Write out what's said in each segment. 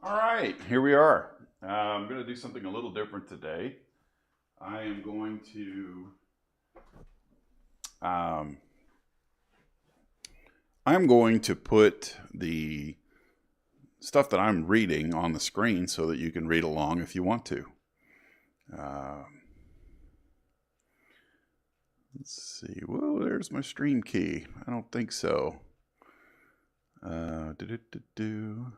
All right, here we are. I'm going to do something a little different today. I am going to um, put the stuff that I'm reading on the screen so that you can read along if you want to. Uh, let's see. Whoa, there's my stream key. I don't think so. Do-do-do-do.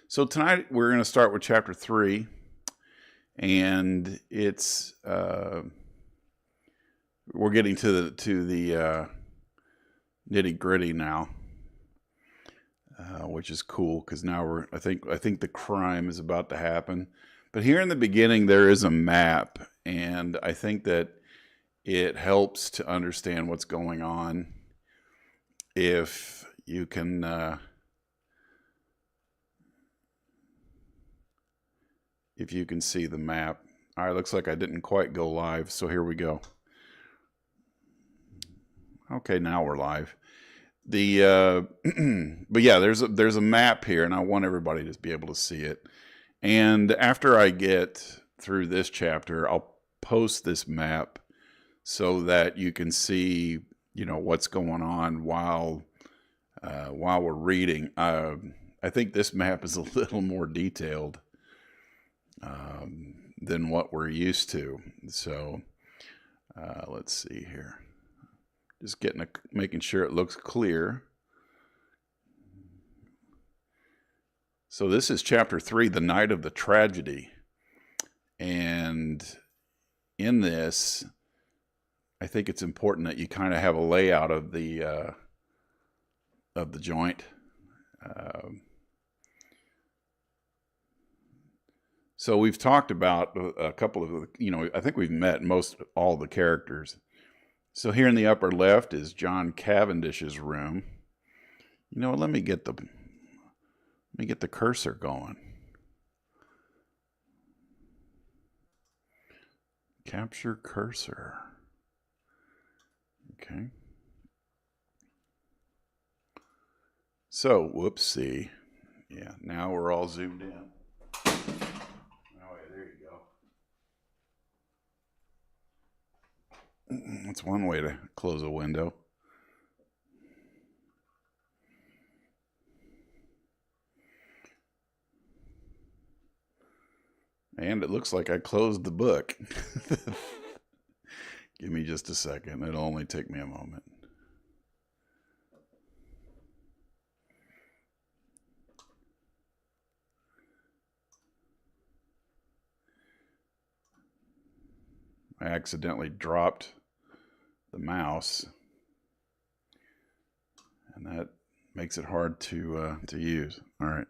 So tonight we're going to start with chapter 3, and it's we're getting to the nitty gritty now, which is cool because now I think the crime is about to happen. But here in the beginning there is a map, and I think that it helps to understand what's going on if you can see the map. All right, looks like I didn't quite go live, so here we go. Okay, now we're live. The but yeah, there's a map here, and I want everybody to be able to see it. And after I get through this chapter, I'll post this map so that you can see, what's going on while we're reading. I think this map is a little more detailed than what we're used to. So let's see here. Just making sure it looks clear. So this is chapter 3, the night of the tragedy. And in this, I think it's important that you kind of have a layout of the joint. So we've talked about a couple of, I think we've met all the characters. So here in the upper left is John Cavendish's room. Let me get the cursor going. Capture cursor. Okay. So, whoopsie. Yeah, now we're all zoomed in. Oh, yeah, there you go. That's one way to close a window. And it looks like I closed the book. Give me just a second. It'll only take me a moment. I accidentally dropped the mouse, and that makes it hard to use. All right.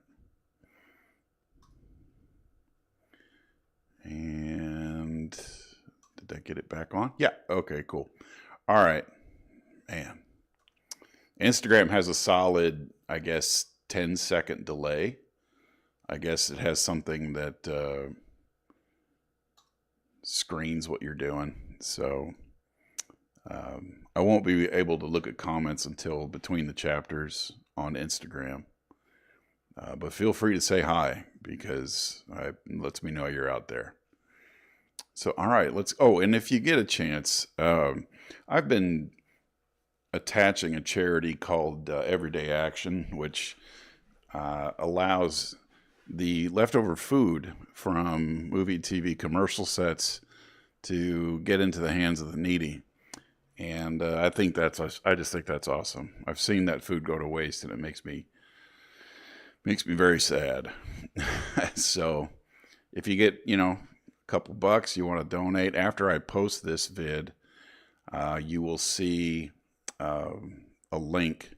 And did I get it back on? Yeah. Okay, cool. All right. Man. Instagram has a solid, I guess, 10-second delay. I guess it has something that screens what you're doing. So I won't be able to look at comments until between the chapters on Instagram. But feel free to say hi because it lets me know you're out there. So, all right, and if you get a chance, I've been attaching a charity called Everyday Action, which allows the leftover food from movie, TV, commercial sets to get into the hands of the needy. And I just think that's awesome. I've seen that food go to waste, and it makes me very sad. So if you get, a couple bucks, you want to donate, after I post this vid, you will see a link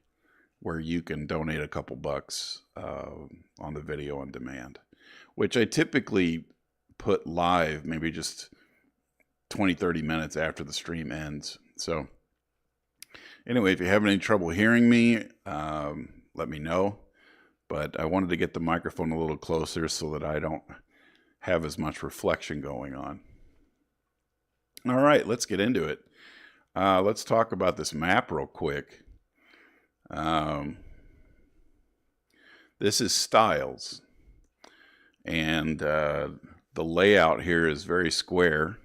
where you can donate a couple bucks on the video on demand, which I typically put live maybe just 20-30 minutes after the stream ends. So anyway, if you have any trouble hearing me, let me know. But I wanted to get the microphone a little closer so that I don't have as much reflection going on. All right, let's get into it. Let's talk about this map real quick. This is Styles. And the layout here is very square.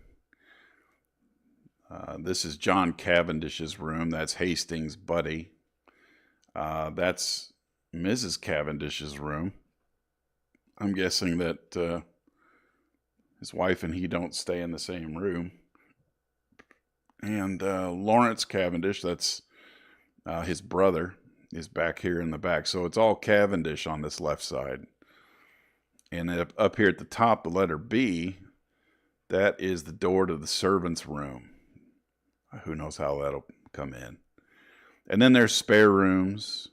This is John Cavendish's room. That's Hastings' buddy. That's Mrs. Cavendish's room. I'm guessing that his wife and he don't stay in the same room. And Lawrence Cavendish, that's his brother, is back here in the back. So it's all Cavendish on this left side. And up here at the top, the letter B, that is the door to the servant's room. Who knows how that'll come in. And then there's spare rooms.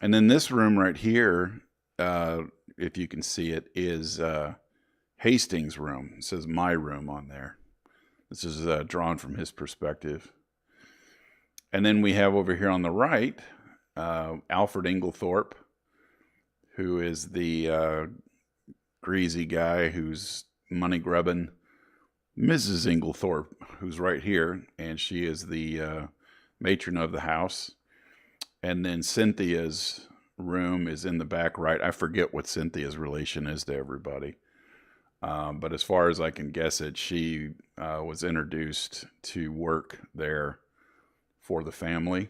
And then this room right here, if you can see it, is Hastings' room. It says my room on there. This is drawn from his perspective. And then we have over here on the right, Alfred Inglethorpe, who is the greasy guy who's money grubbing Mrs. Inglethorpe, who's right here, and she is the matron of the house. And then Cynthia's room is in the back right. I forget what Cynthia's relation is to everybody. But as far as I can guess it, she was introduced to work there for the family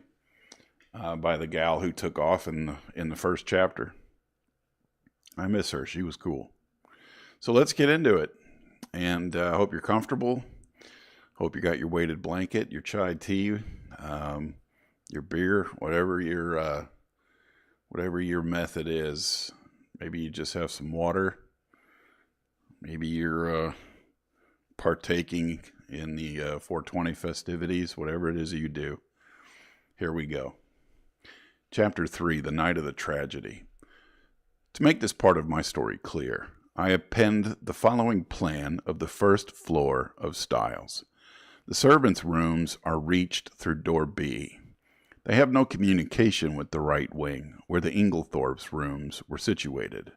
by the gal who took off in the first chapter. I miss her. She was cool. So let's get into it. And I hope you're comfortable. Hope you got your weighted blanket, your chai tea, your beer, whatever your method is. Maybe you just have some water. Maybe you're partaking in the 420 festivities, whatever it is you do. Here we go. Chapter 3, The Night of the Tragedy. To make this part of my story clear, I append the following plan of the first floor of Styles. The servants' rooms are reached through door B. They have no communication with the right wing, where the Inglethorpe's rooms were situated.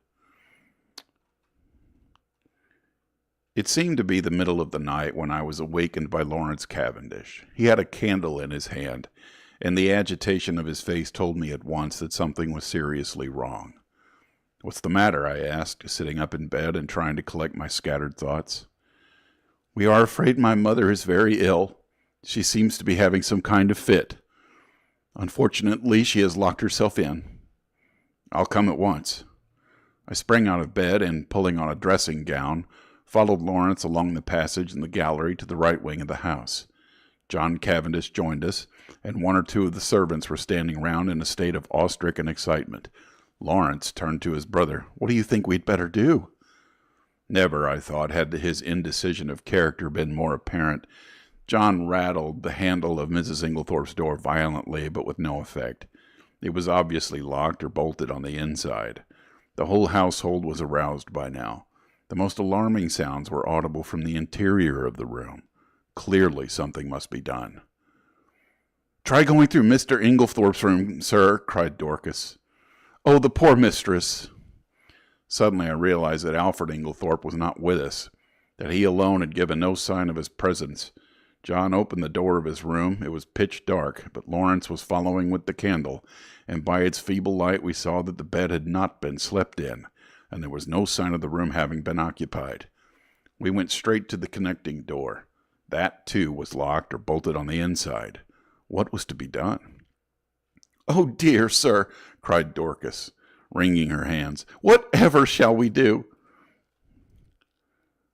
It seemed to be the middle of the night when I was awakened by Lawrence Cavendish. He had a candle in his hand, and the agitation of his face told me at once that something was seriously wrong. "What's the matter?" I asked, sitting up in bed and trying to collect my scattered thoughts. "We are afraid my mother is very ill. She seems to be having some kind of fit. Unfortunately, she has locked herself in." "I'll come at once." I sprang out of bed and, pulling on a dressing gown, followed Lawrence along the passage in the gallery to the right wing of the house. John Cavendish joined us, and one or two of the servants were standing round in a state of awe-stricken excitement. Lawrence turned to his brother. "What do you think we'd better do?" Never, I thought, had his indecision of character been more apparent. John rattled the handle of Mrs. Inglethorpe's door violently, but with no effect. It was obviously locked or bolted on the inside. The whole household was aroused by now. The most alarming sounds were audible from the interior of the room. Clearly something must be done. "Try going through Mr. Inglethorpe's room, sir," cried Dorcas. "Oh, the poor mistress!" Suddenly I realized that Alfred Inglethorpe was not with us, that he alone had given no sign of his presence. John opened the door of his room. It was pitch dark, but Lawrence was following with the candle, and by its feeble light we saw that the bed had not been slept in, and there was no sign of the room having been occupied. We went straight to the connecting door. That, too, was locked or bolted on the inside. What was to be done? "Oh, dear, sir," cried Dorcas, wringing her hands. "Whatever shall we do?"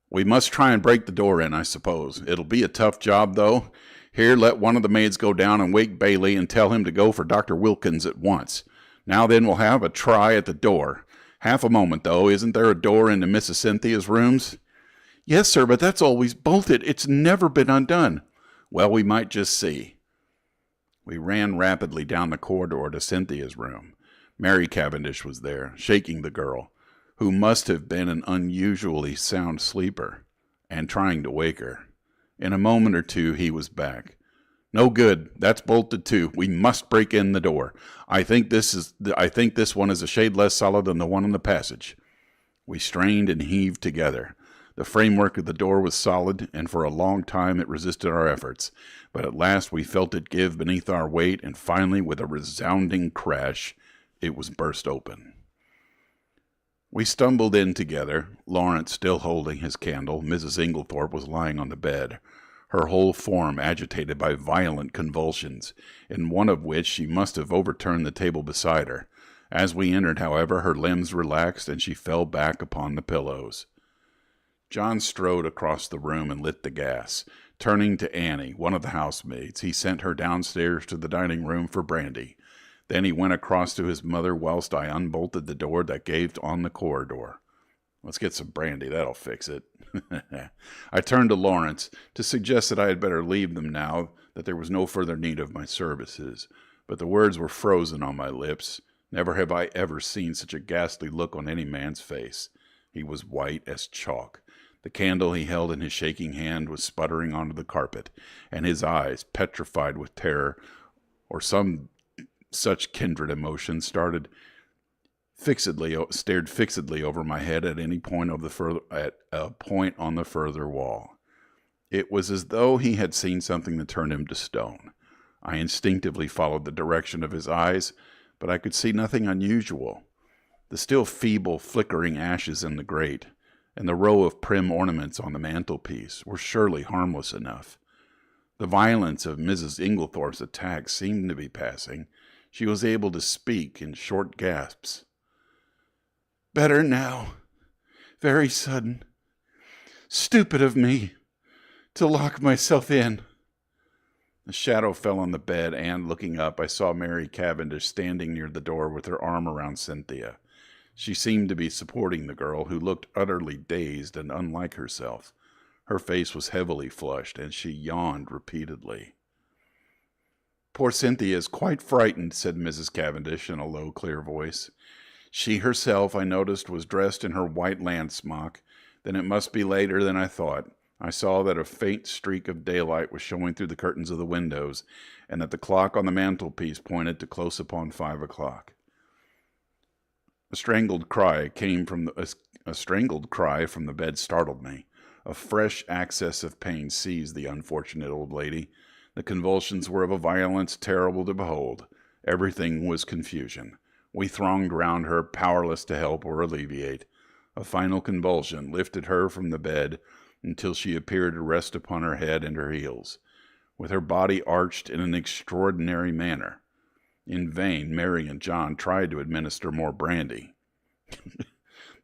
"We must try and break the door in, I suppose. It'll be a tough job, though. Here, let one of the maids go down and wake Bailey and tell him to go for Dr. Wilkins at once. Now then, we'll have a try at the door. Half a moment, though. Isn't there a door into Mrs. Cynthia's rooms?" "Yes, sir, but that's always bolted. It's never been undone." "Well, we might just see." We ran rapidly down the corridor to Cynthia's room. Mary Cavendish was there, shaking the girl, who must have been an unusually sound sleeper, and trying to wake her. In a moment or two he was back. "No good. That's bolted too. We must break in the door. I think this one is a shade less solid than the one in the passage." We strained and heaved together. The framework of the door was solid, and for a long time it resisted our efforts. But at last we felt it give beneath our weight, and finally, with a resounding crash, it was burst open. We stumbled in together, Lawrence still holding his candle. Mrs. Inglethorpe was lying on the bed, her whole form agitated by violent convulsions, in one of which she must have overturned the table beside her. As we entered, however, her limbs relaxed, and she fell back upon the pillows. John strode across the room and lit the gas. Turning to Annie, one of the housemaids, he sent her downstairs to the dining room for brandy. Then he went across to his mother whilst I unbolted the door that gave on the corridor. Let's get some brandy, that'll fix it. I turned to Lawrence to suggest that I had better leave them now, that there was no further need of my services. But the words were frozen on my lips. Never have I ever seen such a ghastly look on any man's face. He was white as chalk. The candle he held in his shaking hand was sputtering onto the carpet, and his eyes, petrified with terror or some such kindred emotion, stared fixedly over my head at any point of at a point on the further wall. It was as though he had seen something that turned him to stone. I instinctively followed the direction of his eyes, but I could see nothing unusual. The still feeble, flickering ashes in the grate, and the row of prim ornaments on the mantelpiece were surely harmless enough. The violence of Mrs. Inglethorpe's attack seemed to be passing. She was able to speak in short gasps. "Better now. Very sudden. Stupid of me to lock myself in." A shadow fell on the bed, and, looking up, I saw Mary Cavendish standing near the door with her arm around Cynthia. She seemed to be supporting the girl, who looked utterly dazed and unlike herself. Her face was heavily flushed, and she yawned repeatedly. "Poor Cynthia is quite frightened," said Mrs. Cavendish in a low, clear voice. She herself, I noticed, was dressed in her white land smock. Then it must be later than I thought. I saw that a faint streak of daylight was showing through the curtains of the windows, and that the clock on the mantelpiece pointed to close upon 5 o'clock. A strangled cry from the bed startled me. A fresh access of pain seized the unfortunate old lady. The convulsions were of a violence terrible to behold. Everything was confusion. We thronged round her, powerless to help or alleviate. A final convulsion lifted her from the bed until she appeared to rest upon her head and her heels, with her body arched in an extraordinary manner. In vain, Mary and John tried to administer more brandy.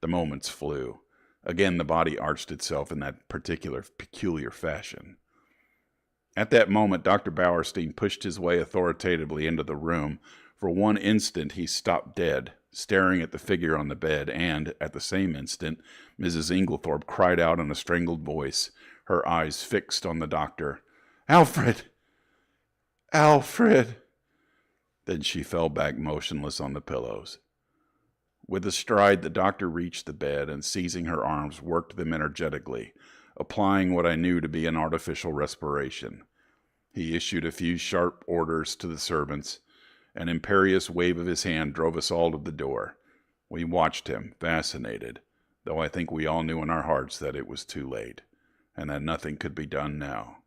The moments flew. Again the body arched itself in that peculiar fashion. At that moment, Dr. Bowerstein pushed his way authoritatively into the room. For one instant he stopped dead, staring at the figure on the bed, and, at the same instant, Mrs. Inglethorpe cried out in a strangled voice, her eyes fixed on the doctor, "Alfred! Alfred!" Then she fell back motionless on the pillows. With a stride, the doctor reached the bed, and seizing her arms, worked them energetically, applying what I knew to be an artificial respiration. He issued a few sharp orders to the servants. An imperious wave of his hand drove us all to the door. We watched him, fascinated, though I think we all knew in our hearts that it was too late, and that nothing could be done now.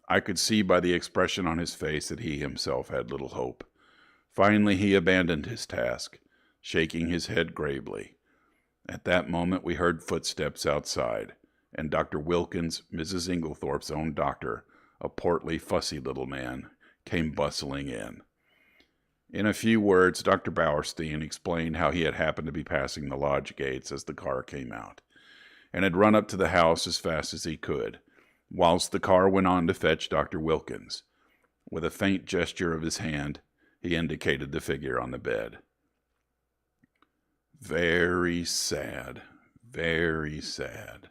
I could see by the expression on his face that he himself had little hope. Finally he abandoned his task, shaking his head gravely. At that moment we heard footsteps outside, and Dr. Wilkins, Mrs. Inglethorpe's own doctor, a portly, fussy little man, came bustling in. In a few words, Dr. Bowerstein explained how he had happened to be passing the lodge gates as the car came out, and had run up to the house as fast as he could, whilst the car went on to fetch Dr. Wilkins. With a faint gesture of his hand, he indicated the figure on the bed. "Very sad, very sad,"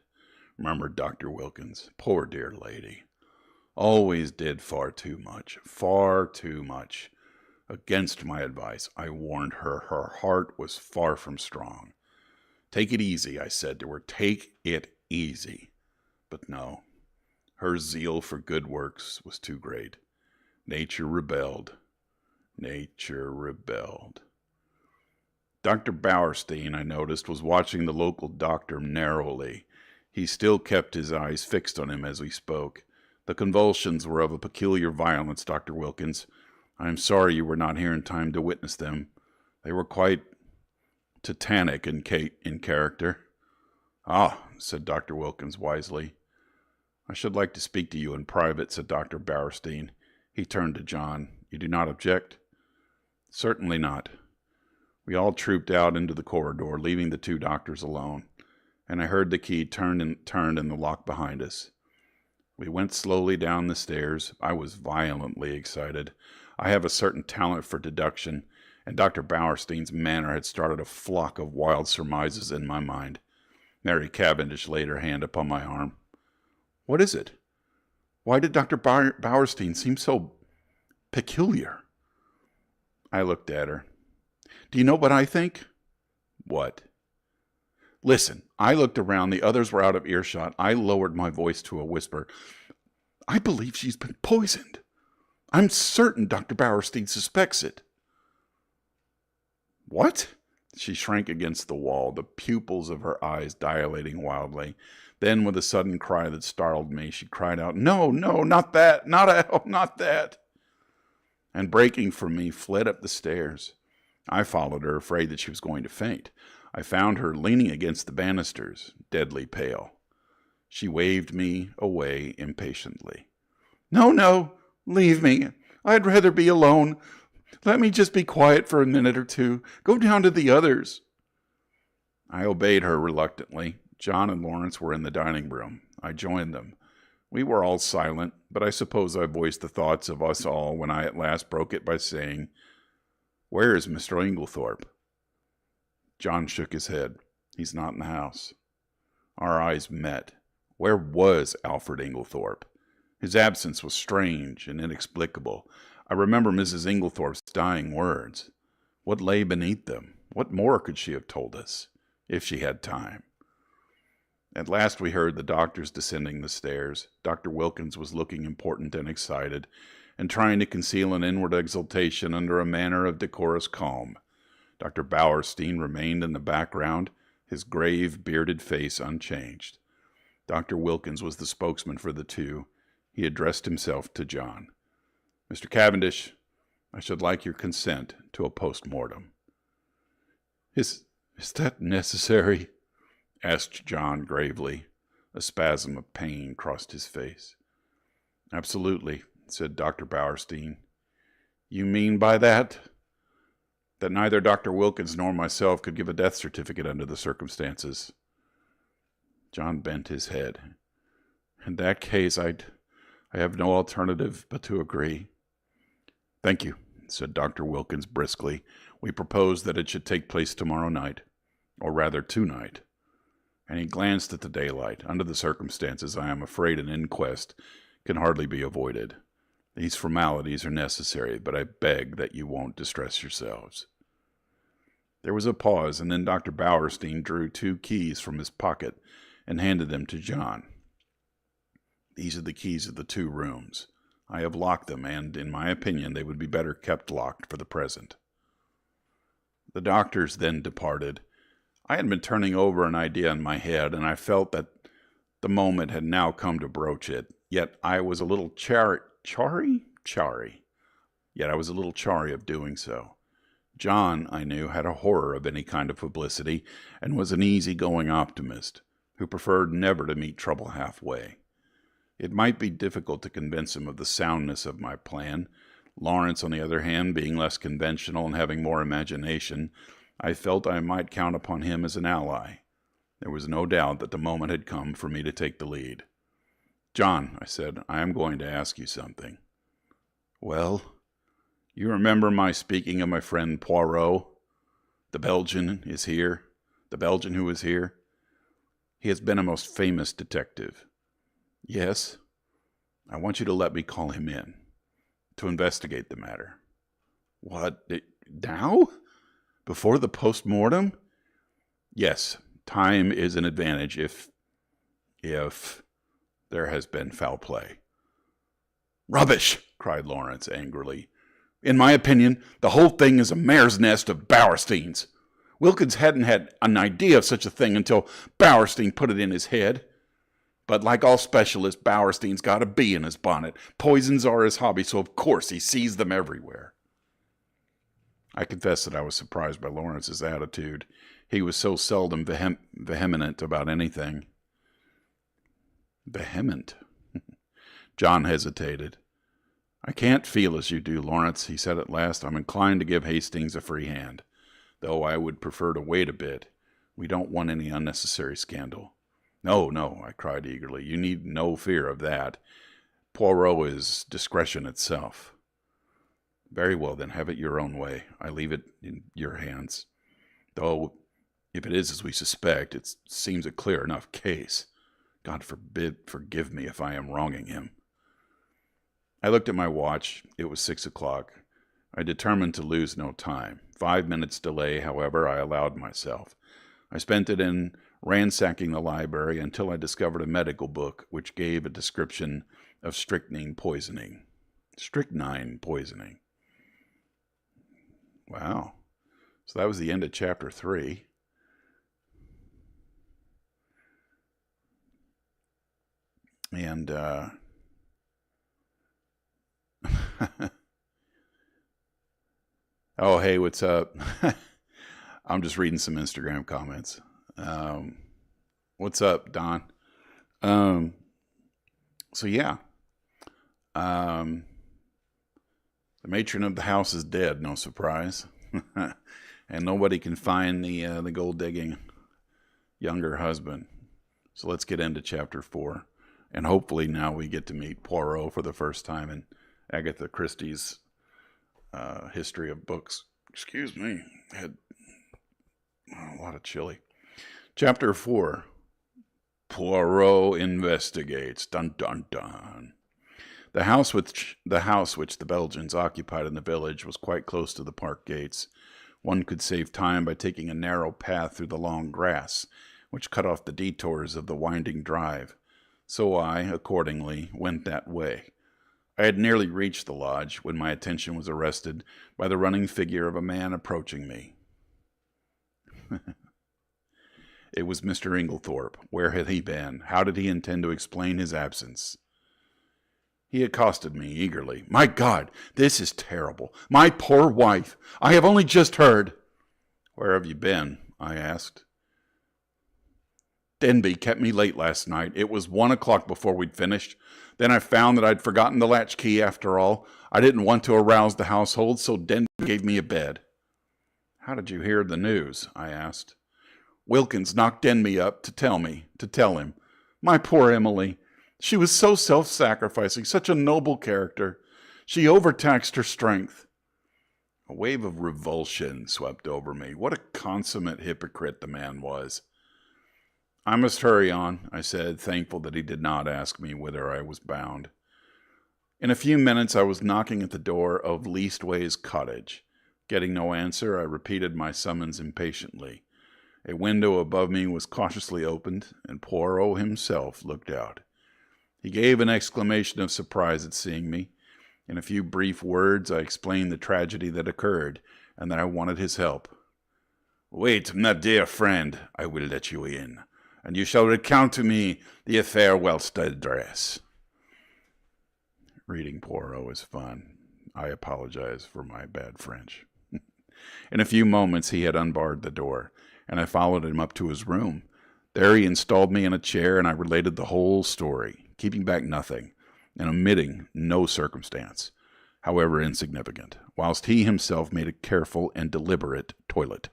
murmured Dr. Wilkins. "Poor dear lady. Always did far too much, far too much. Against my advice, I warned her. Her heart was far from strong. Take it easy, I said to her. Take it easy. But no, her zeal for good works was too great. Nature rebelled. Nature rebelled." Dr. Bowerstein, I noticed, was watching the local doctor narrowly. He still kept his eyes fixed on him as we spoke. "The convulsions were of a peculiar violence, Dr. Wilkins. I am sorry you were not here in time to witness them. They were quite Titanic in character. Ah, said Dr. Wilkins wisely. I should like to speak to you in private, said Dr. Bowerstein. He turned to John. You do not object? Certainly not. We all trooped out into the corridor, leaving the two doctors alone, and I heard the key turned in the lock behind us. We went slowly down the stairs. I was violently excited. I have a certain talent for deduction, and Dr. Bowerstein's manner had started a flock of wild surmises in my mind. Mary Cavendish laid her hand upon my arm. What is it? Why did Dr. Bowerstein seem so peculiar? I looked at her. Do you know what I think? What? Listen, I looked around. The others were out of earshot. I lowered my voice to a whisper. I believe she's been poisoned. I'm certain Dr. Bowerstein suspects it. What? She shrank against the wall, the pupils of her eyes dilating wildly. Then, with a sudden cry that startled me, she cried out, No, not that, not that. And breaking from me, fled up the stairs. I followed her, afraid that she was going to faint. I found her leaning against the banisters, deadly pale. She waved me away impatiently. No, leave me. I'd rather be alone. Let me just be quiet for a minute or two. Go down to the others. I obeyed her reluctantly. John and Lawrence were in the dining room. I joined them. We were all silent, but I suppose I voiced the thoughts of us all when I at last broke it by saying, Where is Mr. Inglethorpe? John shook his head. He's not in the house. Our eyes met. Where was Alfred Inglethorpe? His absence was strange and inexplicable. I remember Mrs. Inglethorpe's dying words. What lay beneath them? What more could she have told us, if she had time? At last we heard the doctors descending the stairs. Dr. Wilkins was looking important and excited, and trying to conceal an inward exultation under a manner of decorous calm. Dr. Bowerstein remained in the background, his grave, bearded face unchanged. Dr. Wilkins was the spokesman for the two. He addressed himself to John. Mr. Cavendish, I should like your consent to a post-mortem. Is that necessary? Asked John gravely. A spasm of pain crossed his face. Absolutely, said Dr. Bowerstein. You mean by that? That neither Dr. Wilkins nor myself could give a death certificate under the circumstances. John bent his head. In that case, I have no alternative but to agree. Thank you, said Dr. Wilkins briskly. We propose that it should take place tomorrow night, or rather tonight. And he glanced at the daylight. Under the circumstances, I am afraid an inquest can hardly be avoided. These formalities are necessary, but I beg that you won't distress yourselves. There was a pause, and then Dr. Bowerstein drew 2 keys from his pocket and handed them to John. These are the keys of the 2 rooms. I have locked them, and, in my opinion, they would be better kept locked for the present. The doctors then departed. I had been turning over an idea in my head, and I felt that the moment had now come to broach it. Yet I was a little chary of doing so. John, I knew, had a horror of any kind of publicity, and was an easy-going optimist, who preferred never to meet trouble halfway. It might be difficult to convince him of the soundness of my plan. Lawrence, on the other hand, being less conventional and having more imagination, I felt I might count upon him as an ally. There was no doubt that the moment had come for me to take the lead. John, I said, I am going to ask you something. Well, you remember my speaking of my friend Poirot? The Belgian who is here? He has been a most famous detective. Yes. I want you to let me call him in to investigate the matter. What, now? Before the post-mortem? Yes, time is an advantage if there has been foul play. Rubbish, cried Lawrence angrily. In my opinion, the whole thing is a mare's nest of Bowerstein's. Wilkins hadn't had an idea of such a thing until Bowerstein put it in his head. But like all specialists, Bowerstein's got a bee in his bonnet. Poisons are his hobby, so of course he sees them everywhere. I confess that I was surprised by Lawrence's attitude. He was so seldom vehement about anything. Vehement? John hesitated. I can't feel as you do, Lawrence, he said at last. I'm inclined to give Hastings a free hand, though I would prefer to wait a bit. We don't want any unnecessary scandal. No, no, I cried eagerly. You need no fear of that. Poirot is discretion itself. Very well, then, have it your own way. I leave it in your hands. Though, if it is as we suspect, it seems a clear enough case. God forgive me if I am wronging him. I looked at my watch. It was 6 o'clock. I determined to lose no time. 5 minutes delay, however, I allowed myself. I spent it in ransacking the library until I discovered a medical book which gave a description of strychnine poisoning. Strychnine poisoning. Wow. So that was the end of chapter 3. And, oh, hey, what's up? I'm just reading some Instagram comments. What's up, Don? So yeah. The matron of the house is dead, no surprise. And nobody can find the gold-digging younger husband. So let's get into chapter 4. And hopefully now we get to meet Poirot for the first time in Agatha Christie's history of books. Excuse me. I had a lot of chili. Chapter 4. Poirot investigates. Dun, dun, dun. The house which the Belgians occupied in the village was quite close to the park gates. One could save time by taking a narrow path through the long grass, which cut off the detours of the winding drive. So I, accordingly, went that way. I had nearly reached the lodge when my attention was arrested by the running figure of a man approaching me. It was Mr. Inglethorpe. Where had he been? How did he intend to explain his absence? He accosted me eagerly. My God, this is terrible. My poor wife. I have only just heard. Where have you been? I asked. Denby kept me late last night. It was 1 o'clock before we'd finished. Then I found that I'd forgotten the latchkey after all. I didn't want to arouse the household, so Denby gave me a bed. How did you hear the news? I asked. Wilkins knocked Denby up to tell him. My poor Emily. She was so self-sacrificing, such a noble character. She overtaxed her strength. A wave of revulsion swept over me. What a consummate hypocrite the man was. I must hurry on, I said, thankful that he did not ask me whither I was bound. In a few minutes I was knocking at the door of Leastways Cottage. Getting no answer, I repeated my summons impatiently. A window above me was cautiously opened, and Poirot himself looked out. He gave an exclamation of surprise at seeing me. In a few brief words, I explained the tragedy that occurred, and that I wanted his help. Wait, my dear friend, I will let you in, and you shall recount to me the affair whilst I dress. Reading Poirot is fun. I apologize for my bad French. In a few moments, he had unbarred the door, and I followed him up to his room. There he installed me in a chair, and I related the whole story, keeping back nothing, and omitting no circumstance, however insignificant, whilst he himself made a careful and deliberate toilet.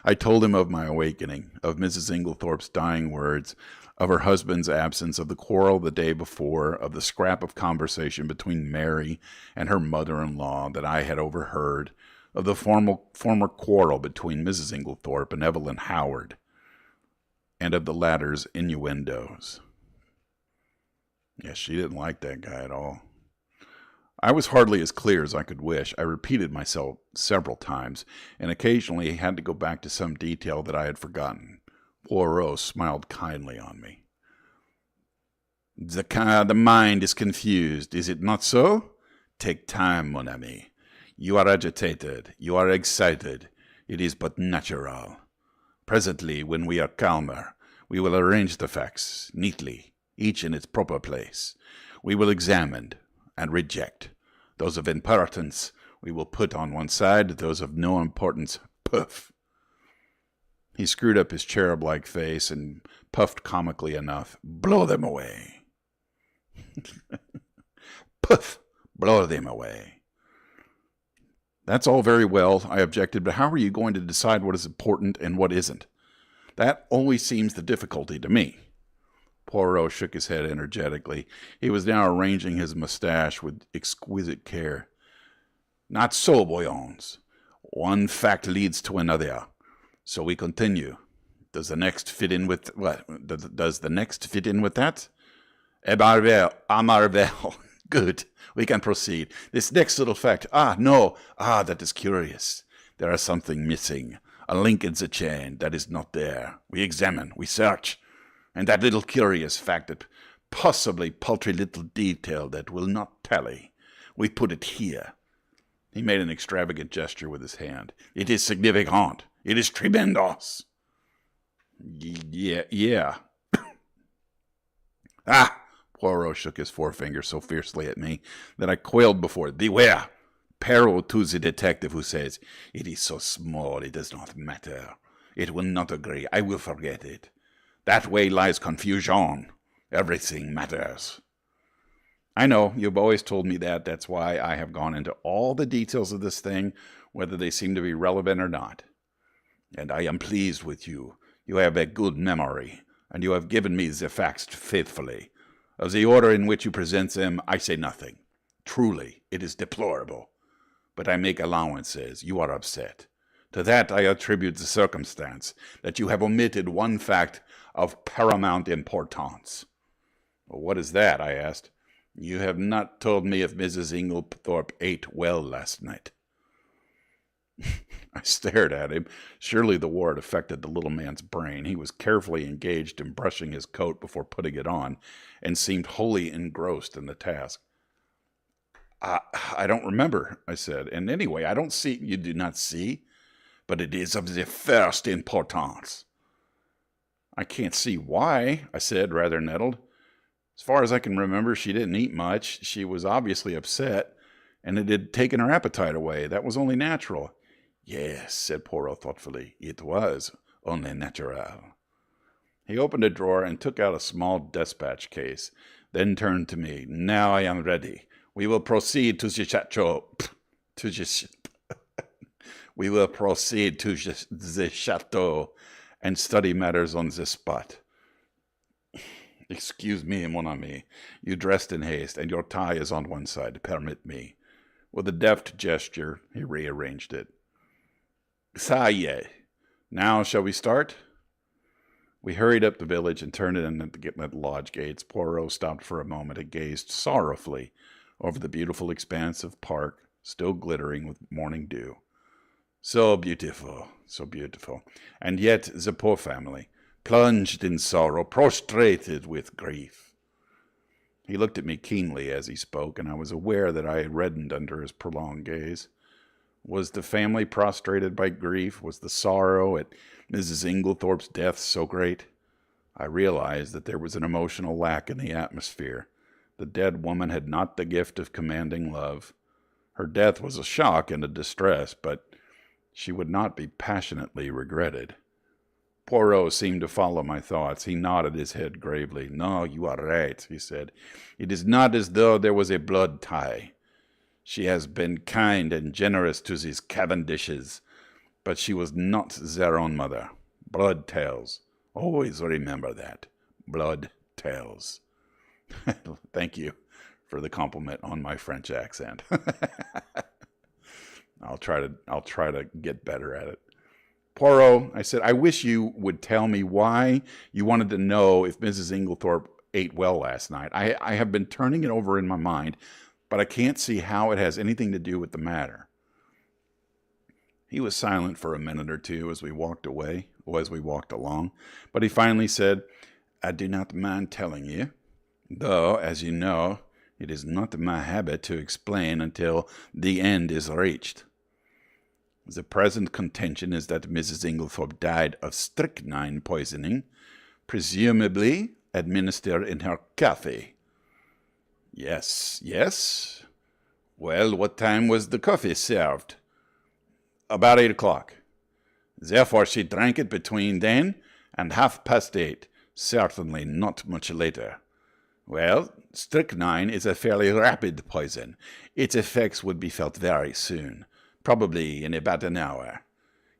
I told him of my awakening, of Mrs. Inglethorpe's dying words, of her husband's absence, of the quarrel the day before, of the scrap of conversation between Mary and her mother-in-law that I had overheard, of the former quarrel between Mrs. Inglethorpe and Evelyn Howard, and of the latter's innuendos. Yes, she didn't like that guy at all. I was hardly as clear as I could wish. I repeated myself several times, and occasionally had to go back to some detail that I had forgotten. Poirot smiled kindly on me. The mind is confused, is it not so? Take time, mon ami. You are agitated, you are excited. It is but natural. Presently, when we are calmer, we will arrange the facts neatly, each in its proper place. We will examine and reject Those of importance we will put on one side, those of no importance, poof. He screwed up his cherub-like face and puffed comically enough. Blow them away. Poof, blow them away. That's all very well, I objected, but how are you going to decide what is important and what isn't? That always seems the difficulty to me. Poirot shook his head energetically. He was now arranging his mustache with exquisite care. Not so, voyons. One fact leads to another. So we continue. Does the next fit in with what? Does the next fit in with that? À merveille. Good. We can proceed. This next little fact. No. That is curious. There is something missing. A link in the chain that is not there. We examine. We search. And that little curious fact, that possibly paltry little detail that will not tally. We put it here. He made an extravagant gesture with his hand. It is significant. It is tremendous. Yeah. Poirot shook his forefinger so fiercely at me that I quailed before it. Beware! Peril to the detective who says, it is so small, it does not matter. It will not agree. I will forget it. That way lies confusion. Everything matters. I know, you've always told me that. That's why I have gone into all the details of this thing, whether they seem to be relevant or not. And I am pleased with you. You have a good memory, and you have given me the facts faithfully. Of the order in which you present them, I say nothing. Truly, it is deplorable. But I make allowances. You are upset. To that I attribute the circumstance that you have omitted one fact of paramount importance. Well, what is that? I asked. You have not told me if Mrs. Inglethorpe ate well last night. I stared at him. Surely the war had affected the little man's brain. He was carefully engaged in brushing his coat before putting it on, and seemed wholly engrossed in the task. I don't remember, I said. And anyway, I don't see. You do not see? But it is of the first importance. I can't see why, I said, rather nettled. As far as I can remember, she didn't eat much. She was obviously upset, and it had taken her appetite away. That was only natural. Yes, said Poirot thoughtfully. It was only natural. He opened a drawer and took out a small despatch case, then turned to me. Now I am ready. We will proceed to the chateau. We will proceed to the chateau and study matters on the spot. Excuse me, mon ami. You dressed in haste, and your tie is on one side. Permit me. With a deft gesture, he rearranged it. Ça y est. Now shall we start? We hurried up the village and turned in at the lodge gates. Poirot stopped for a moment and gazed sorrowfully over the beautiful expanse of park, still glittering with morning dew. So beautiful, so beautiful. And yet the poor family, plunged in sorrow, prostrated with grief. He looked at me keenly as he spoke, and I was aware that I reddened under his prolonged gaze. Was the family prostrated by grief? Was the sorrow at Mrs. Inglethorpe's death so great? I realized that there was an emotional lack in the atmosphere. The dead woman had not the gift of commanding love. Her death was a shock and a distress, but she would not be passionately regretted. Poirot seemed to follow my thoughts. He nodded his head gravely. No, you are right, he said. It is not as though there was a blood tie. She has been kind and generous to these Cavendishes, but she was not their own mother. Blood tells. Always remember that. Blood tells. Thank you for the compliment on my French accent. I'll try to get better at it. Poirot, I said, I wish you would tell me why you wanted to know if Mrs. Inglethorpe ate well last night. I have been turning it over in my mind, but I can't see how it has anything to do with the matter. He was silent for a minute or two as we walked along, but he finally said, I do not mind telling you, though, as you know, it is not my habit to explain until the end is reached. The present contention is that Mrs. Inglethorpe died of strychnine poisoning, presumably administered in her coffee. Yes. Well, what time was the coffee served? About 8 o'clock. Therefore she drank it between then and 8:30, certainly not much later. Well, strychnine is a fairly rapid poison. Its effects would be felt very soon, probably in about an hour.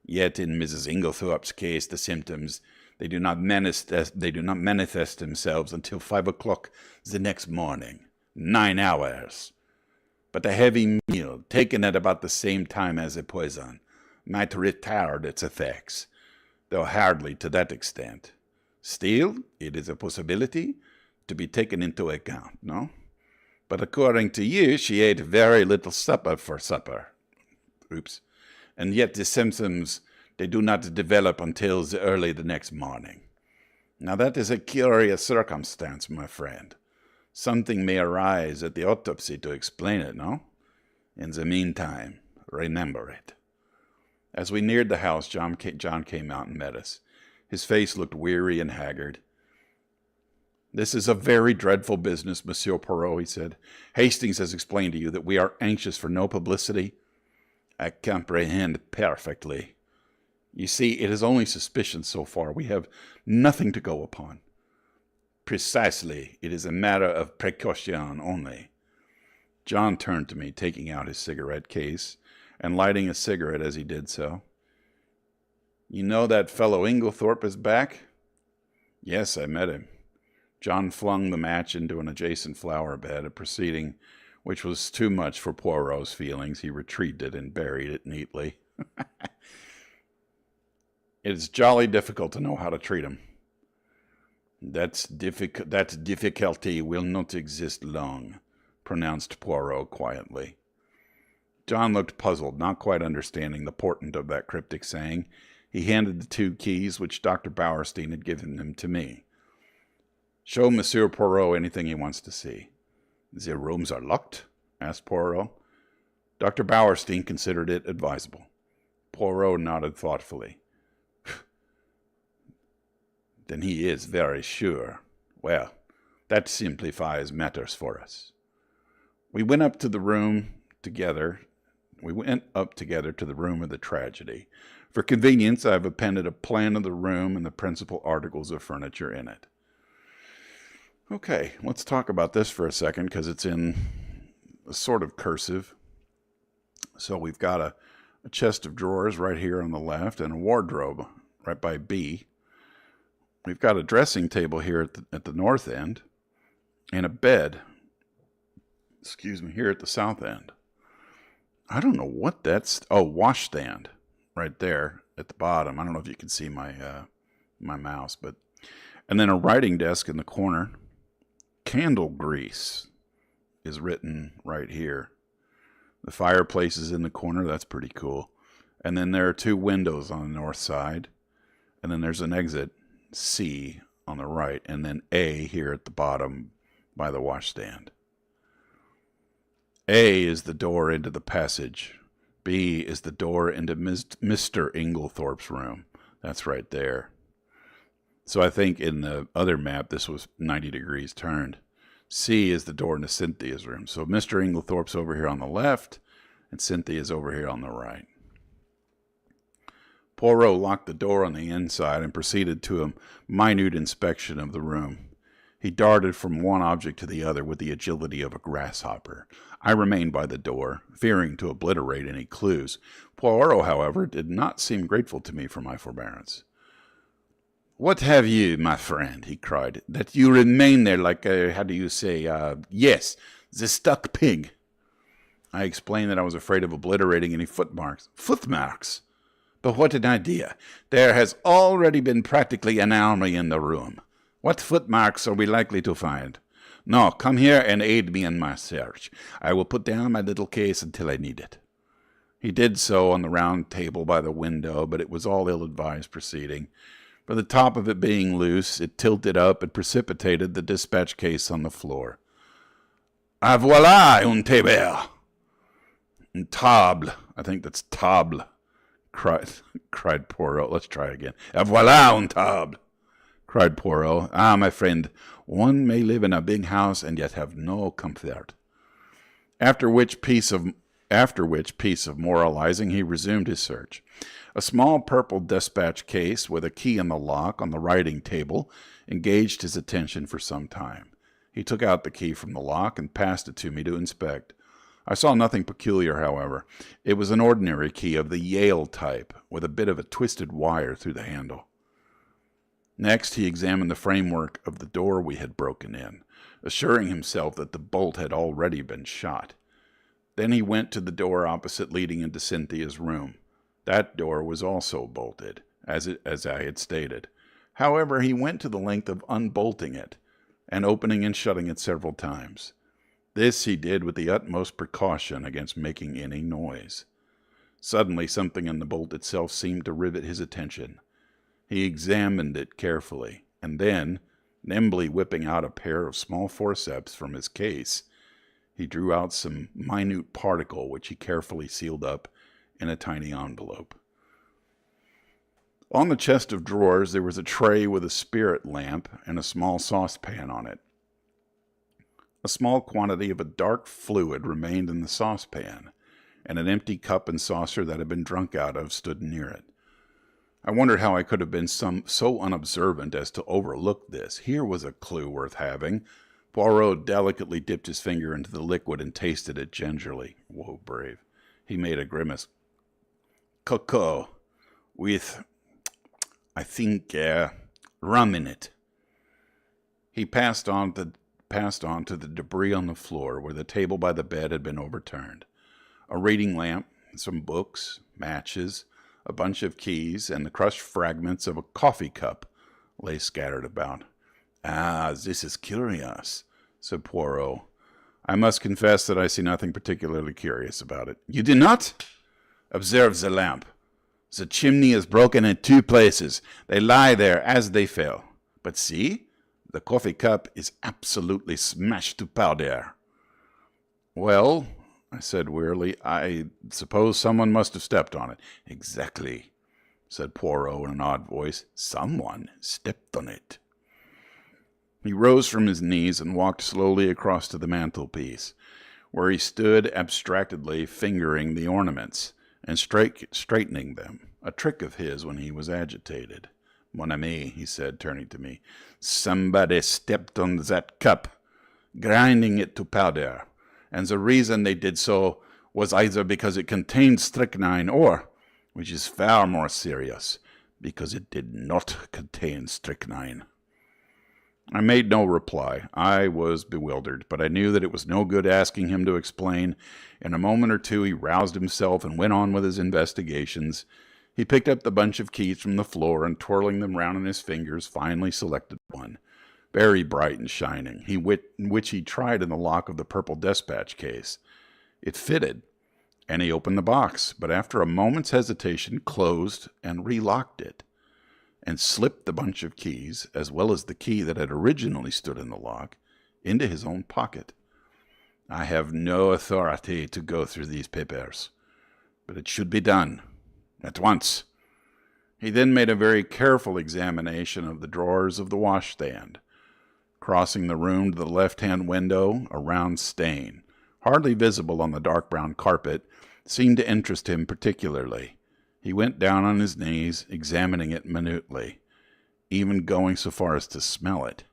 Yet in Mrs. Inglethorpe's case, the symptoms, they do not manifest themselves until 5 o'clock the next morning. 9 hours. But a heavy meal, taken at about the same time as a poison, might retard its effects, though hardly to that extent. Still, it is a possibility to be taken into account, no? But according to you, she ate very little for supper. And yet the symptoms, they do not develop until early the next morning. Now that is a curious circumstance, my friend. Something may arise at the autopsy to explain it, no? In the meantime, remember it. As we neared the house, John came out and met us. His face looked weary and haggard. This is a very dreadful business, Monsieur Poirot, he said. Hastings has explained to you that we are anxious for no publicity. I comprehend perfectly. You see, it is only suspicion so far. We have nothing to go upon. Precisely, it is a matter of precaution only. John turned to me, taking out his cigarette case and lighting a cigarette as he did so. You know that fellow Inglethorpe is back? Yes, I met him. John flung the match into an adjacent flower bed, a proceeding which was too much for Poirot's feelings. He retrieved it and buried it neatly. It is jolly difficult to know how to treat him. That difficulty will not exist long, pronounced Poirot quietly. John looked puzzled, not quite understanding the portent of that cryptic saying. He handed the 2 keys which Dr. Bowerstein had given him to me. Show Monsieur Poirot anything he wants to see. The rooms are locked? Asked Poirot. Dr. Bowerstein considered it advisable. Poirot nodded thoughtfully. Then he is very sure. Well, that simplifies matters for us. We went up to the room together to the room of the tragedy. For convenience, I have appended a plan of the room and the principal articles of furniture in it. Okay, let's talk about this for a second because it's in a sort of cursive. So we've got a chest of drawers right here on the left and a wardrobe right by B. We've got a dressing table here at the north end and a bed, here at the south end. I don't know what that's, washstand right there at the bottom. I don't know if you can see my mouse, and then a writing desk in the corner. Candle grease is written right here. The fireplace is in the corner. That's pretty cool. And then there are 2 windows on the north side. And then there's an exit, C, on the right. And then A here at the bottom by the washstand. A is the door into the passage. B is the door into Mr. Inglethorpe's room. That's right there. So I think in the other map, this was 90 degrees turned. C is the door into Cynthia's room. So Mr. Inglethorpe's over here on the left, and Cynthia's over here on the right. Poirot locked the door on the inside and proceeded to a minute inspection of the room. He darted from one object to the other with the agility of a grasshopper. I remained by the door, fearing to obliterate any clues. Poirot, however, did not seem grateful to me for my forbearance. What have you, my friend, he cried, that you remain there like yes, the stuck pig. I explained that I was afraid of obliterating any footmarks. Footmarks? But what an idea. There has already been practically an army in the room. What footmarks are we likely to find? No, come here and aid me in my search. I will put down my little case until I need it. He did so on the round table by the window, but it was all ill-advised proceeding. For the top of it being loose, it tilted up and precipitated the dispatch case on the floor. Ah, voilà, un table. Un table. I think that's table, cried Poirot. Let's try again. Ah, voilà, un table, cried Poirot. Ah, my friend, one may live in a big house and yet have no comfort. After which piece of moralizing, he resumed his search. A small purple dispatch case with a key in the lock on the writing table engaged his attention for some time. He took out the key from the lock and passed it to me to inspect. I saw nothing peculiar, however. It was an ordinary key of the Yale type, with a bit of a twisted wire through the handle. Next, he examined the framework of the door we had broken in, assuring himself that the bolt had already been shot. Then he went to the door opposite leading into Cynthia's room. That door was also bolted, as I had stated. However, he went to the length of unbolting it, and opening and shutting it several times. This he did with the utmost precaution against making any noise. Suddenly, something in the bolt itself seemed to rivet his attention. He examined it carefully, and then, nimbly whipping out a pair of small forceps from his case, he drew out some minute particle which he carefully sealed up in a tiny envelope. On the chest of drawers there was a tray with a spirit lamp and a small saucepan on it. A small quantity of a dark fluid remained in the saucepan, and an empty cup and saucer that had been drunk out of stood near it. I wondered how I could have been so unobservant as to overlook this. Here was a clue worth having. Poirot delicately dipped his finger into the liquid and tasted it gingerly. Whoa, brave. He made a grimace. Cocoa, with, I think, rum in it. He passed on to the debris on the floor where the table by the bed had been overturned. A reading lamp, some books, matches, a bunch of keys, and the crushed fragments of a coffee cup lay scattered about. "Ah, this is curious," said Poirot. "I must confess that I see nothing particularly curious about it." "You do not? Observe the lamp. The chimney is broken in 2 places. They lie there as they fell. But see, the coffee cup is absolutely smashed to powder." "Well," I said wearily, "I suppose someone must have stepped on it." "Exactly," said Poirot in an odd voice. "Someone stepped on it." He rose from his knees and walked slowly across to the mantelpiece, where he stood abstractedly fingering the ornaments and straightening them, a trick of his when he was agitated. "Mon ami," he said, turning to me, "somebody stepped on that cup, grinding it to powder, and the reason they did so was either because it contained strychnine or, which is far more serious, because it did not contain strychnine." I made no reply. I was bewildered, but I knew that it was no good asking him to explain. In a moment or two he roused himself and went on with his investigations. He picked up the bunch of keys from the floor and, twirling them round in his fingers, finally selected one, very bright and shining, which he tried in the lock of the purple dispatch case. It fitted, and he opened the box, but after a moment's hesitation closed and relocked it, and slipped the bunch of keys, as well as the key that had originally stood in the lock, into his own pocket. "I have no authority to go through these papers, but it should be done at once." He then made a very careful examination of the drawers of the washstand. Crossing the room to the left-hand window, a round stain, hardly visible on the dark brown carpet, seemed to interest him particularly. He went down on his knees, examining it minutely, even going so far as to smell it.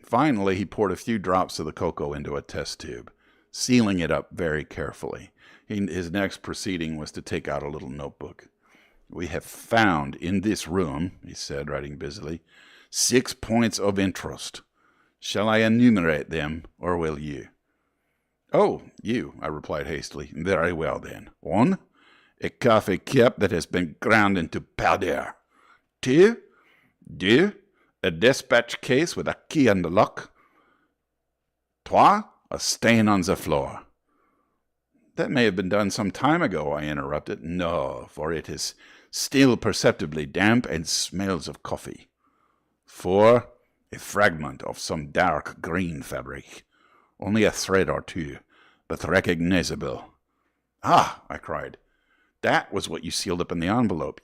Finally, he poured a few drops of the cocoa into a test tube, sealing it up very carefully. His next proceeding was to take out a little notebook. "We have found in this room," he said, writing busily, 6 points of interest. Shall I enumerate them, or will you?" "Oh, you," I replied hastily. "Very well, then. 1. A coffee cup that has been ground into powder. 2. A dispatch case with a key in the lock. 3. A stain on the floor." "That may have been done some time ago," I interrupted. "No, for it is still perceptibly damp and smells of coffee. 4. A fragment of some dark green fabric. Only a thread or two, but recognizable." "Ah!" I cried. "That was what you sealed up in the envelope."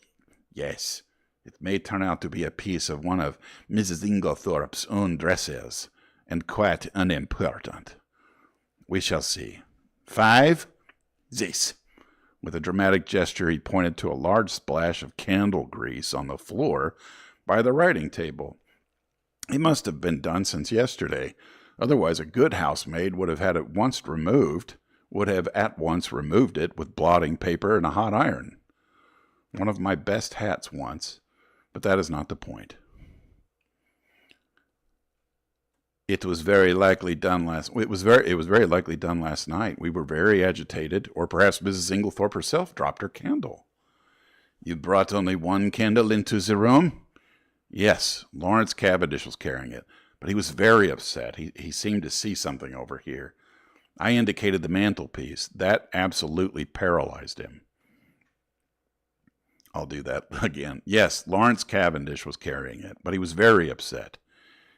"Yes. It may turn out to be a piece of one of Mrs. Inglethorpe's own dresses, and quite unimportant. We shall see. 5. This. With a dramatic gesture, he pointed to a large splash of candle grease on the floor by the writing table. It must have been done since yesterday. Otherwise, a good housemaid would have at once removed it with blotting paper and a hot iron. One of my best hats once, but that is not the point. It was very likely done last night. We were very agitated, or perhaps Mrs. Inglethorpe herself dropped her candle. You brought only one candle into the room? Yes, Lawrence Cavendish was carrying it, but he was very upset. He seemed to see something over here. I indicated the mantelpiece. That absolutely paralyzed him. I'll do that again. Yes, Lawrence Cavendish was carrying it, but he was very upset.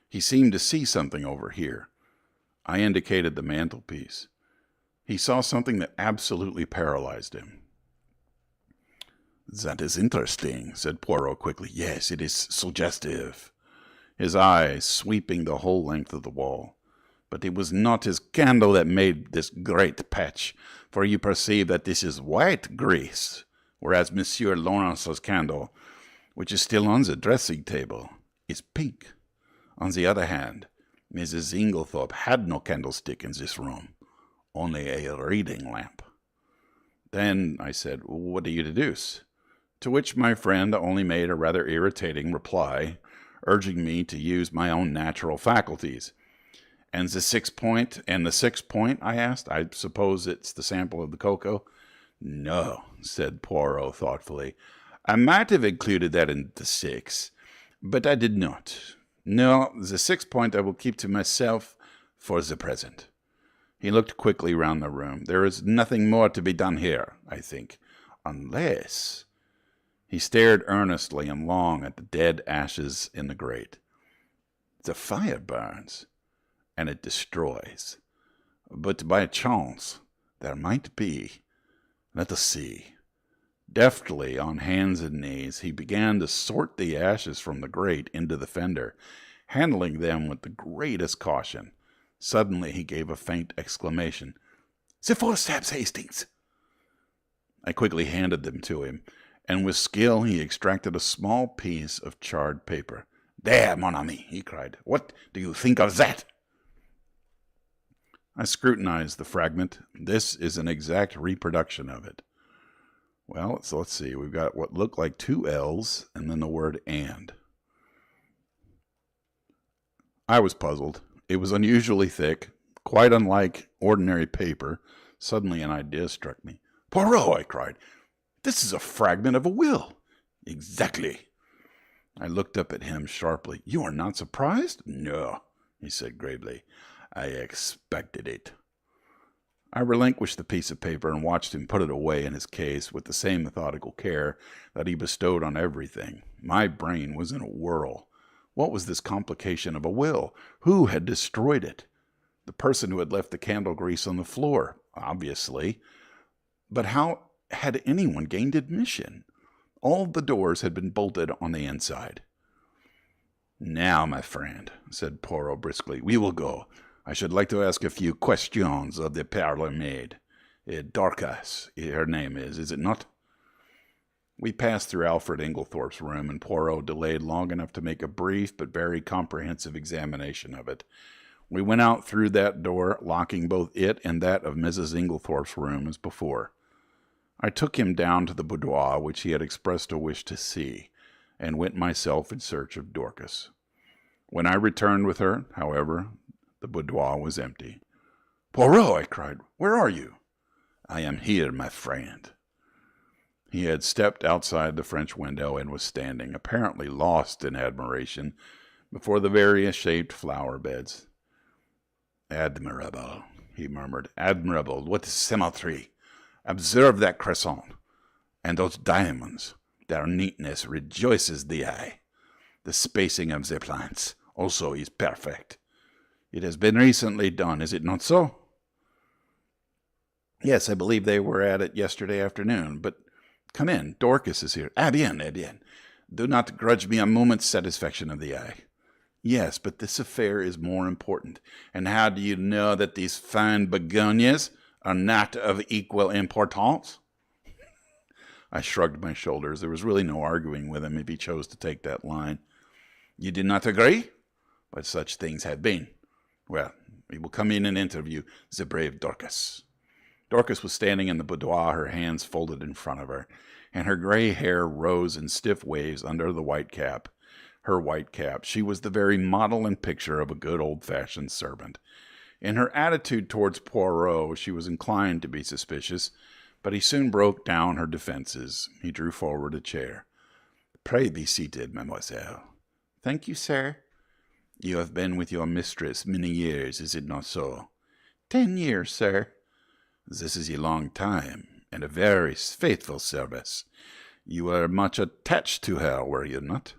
He seemed to see something over here. I indicated the mantelpiece. He saw something that absolutely paralyzed him. That is interesting, said Poirot quickly. Yes, it is suggestive. His eyes sweeping the whole length of the wall. But it was not his candle that made this great patch, for you perceive that this is white grease, whereas Monsieur Lawrence's candle, which is still on the dressing table, is pink. On the other hand, Mrs. Inglethorpe had no candlestick in this room, only a reading lamp. Then I said, what do you deduce? To which my friend only made a rather irritating reply, urging me to use my own natural faculties. And the 6 point, I asked. I suppose it's the sample of the cocoa. No, said Poirot thoughtfully. I might have included that in the 6, but I did not. No, the 6 point I will keep to myself for the present. He looked quickly round the room. There is nothing more to be done here, I think, unless... He stared earnestly and long at the dead ashes in the grate. The fire burns, and it destroys. But by chance, there might be... Let us see. Deftly, on hands and knees, he began to sort the ashes from the grate into the fender, handling them with the greatest caution. Suddenly he gave a faint exclamation. "The forceps, Hastings!" I quickly handed them to him, and with skill he extracted a small piece of charred paper. "There, mon ami," he cried. "What do you think of that?" I scrutinized the fragment. This is an exact reproduction of it. Well, so let's see. We've got what looked like 2 L's and then the word "and." I was puzzled. It was unusually thick, quite unlike ordinary paper. Suddenly an idea struck me. "Poirot," I cried, "this is a fragment of a will." "Exactly." I looked up at him sharply. "You are not surprised?" "No," he said gravely. "I expected it." I relinquished the piece of paper and watched him put it away in his case with the same methodical care that he bestowed on everything. My brain was in a whirl. What was this complication of a will? Who had destroyed it? The person who had left the candle grease on the floor, obviously. But how had anyone gained admission? All the doors had been bolted on the inside. "Now, my friend," said Poirot briskly, "we will go. I should like to ask a few questions of the parlour maid. Dorcas, her name is it not?" We passed through Alfred Inglethorpe's room, and Poirot delayed long enough to make a brief but very comprehensive examination of it. We went out through that door, locking both it and that of Mrs. Inglethorpe's room as before. I took him down to the boudoir which he had expressed a wish to see, and went myself in search of Dorcas. When I returned with her, however, the boudoir was empty. "Poirot," I cried, "where are you?" "I am here, my friend." He had stepped outside the French window and was standing, apparently lost in admiration, before the various shaped flower beds. "Admirable," he murmured. "Admirable. What symmetry! Observe that crescent, and those diamonds. Their neatness rejoices the eye. The spacing of the plants also is perfect. It has been recently done, is it not so?" "Yes, I believe they were at it yesterday afternoon, but come in. Dorcas is here." "Eh bien, eh bien. Do not grudge me a moment's satisfaction of the eye." Yes, but this affair is more important. And how do you know that these fine begonias are not of equal importance? I shrugged my shoulders. There was really no arguing with him if he chose to take that line. You do not agree? But such things have been. Well, we will come in and interview the brave Dorcas. Dorcas was standing in the boudoir, her hands folded in front of her, and her gray hair rose in stiff waves under the white cap. Her white cap. She was the very model and picture of a good old-fashioned servant. In her attitude towards Poirot, she was inclined to be suspicious, but he soon broke down her defenses. He drew forward a chair. Pray be seated, mademoiselle. Thank you, sir. You have been with your mistress many years, is it not so? 10 years, sir. This is a long time, and a very faithful service. You were much attached to her, were you not?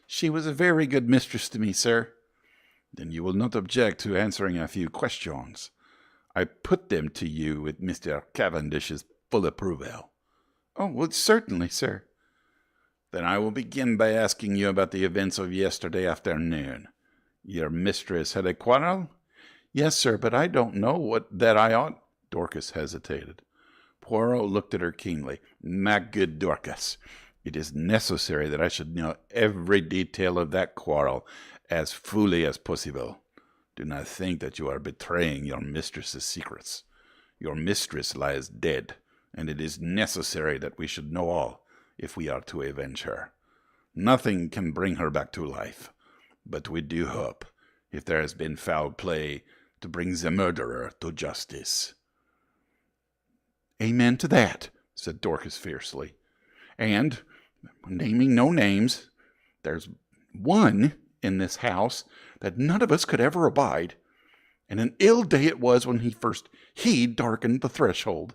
She was a very good mistress to me, sir. Then you will not object to answering a few questions. I put them to you with Mr. Cavendish's full approval. Oh, well, certainly, sir. Then I will begin by asking you about the events of yesterday afternoon. Your mistress had a quarrel? Yes, sir, but I don't know that I ought. Dorcas hesitated. Poirot looked at her keenly. My good Dorcas, it is necessary that I should know every detail of that quarrel as fully as possible. Do not think that you are betraying your mistress's secrets. Your mistress lies dead, and it is necessary that we should know all if we are to avenge her. Nothing can bring her back to life, but we do hope, if there has been foul play, to bring the murderer to justice. Amen to that, said Dorcas fiercely. And, naming no names, there's one in this house that none of us could ever abide, and an ill day it was when he darkened the threshold.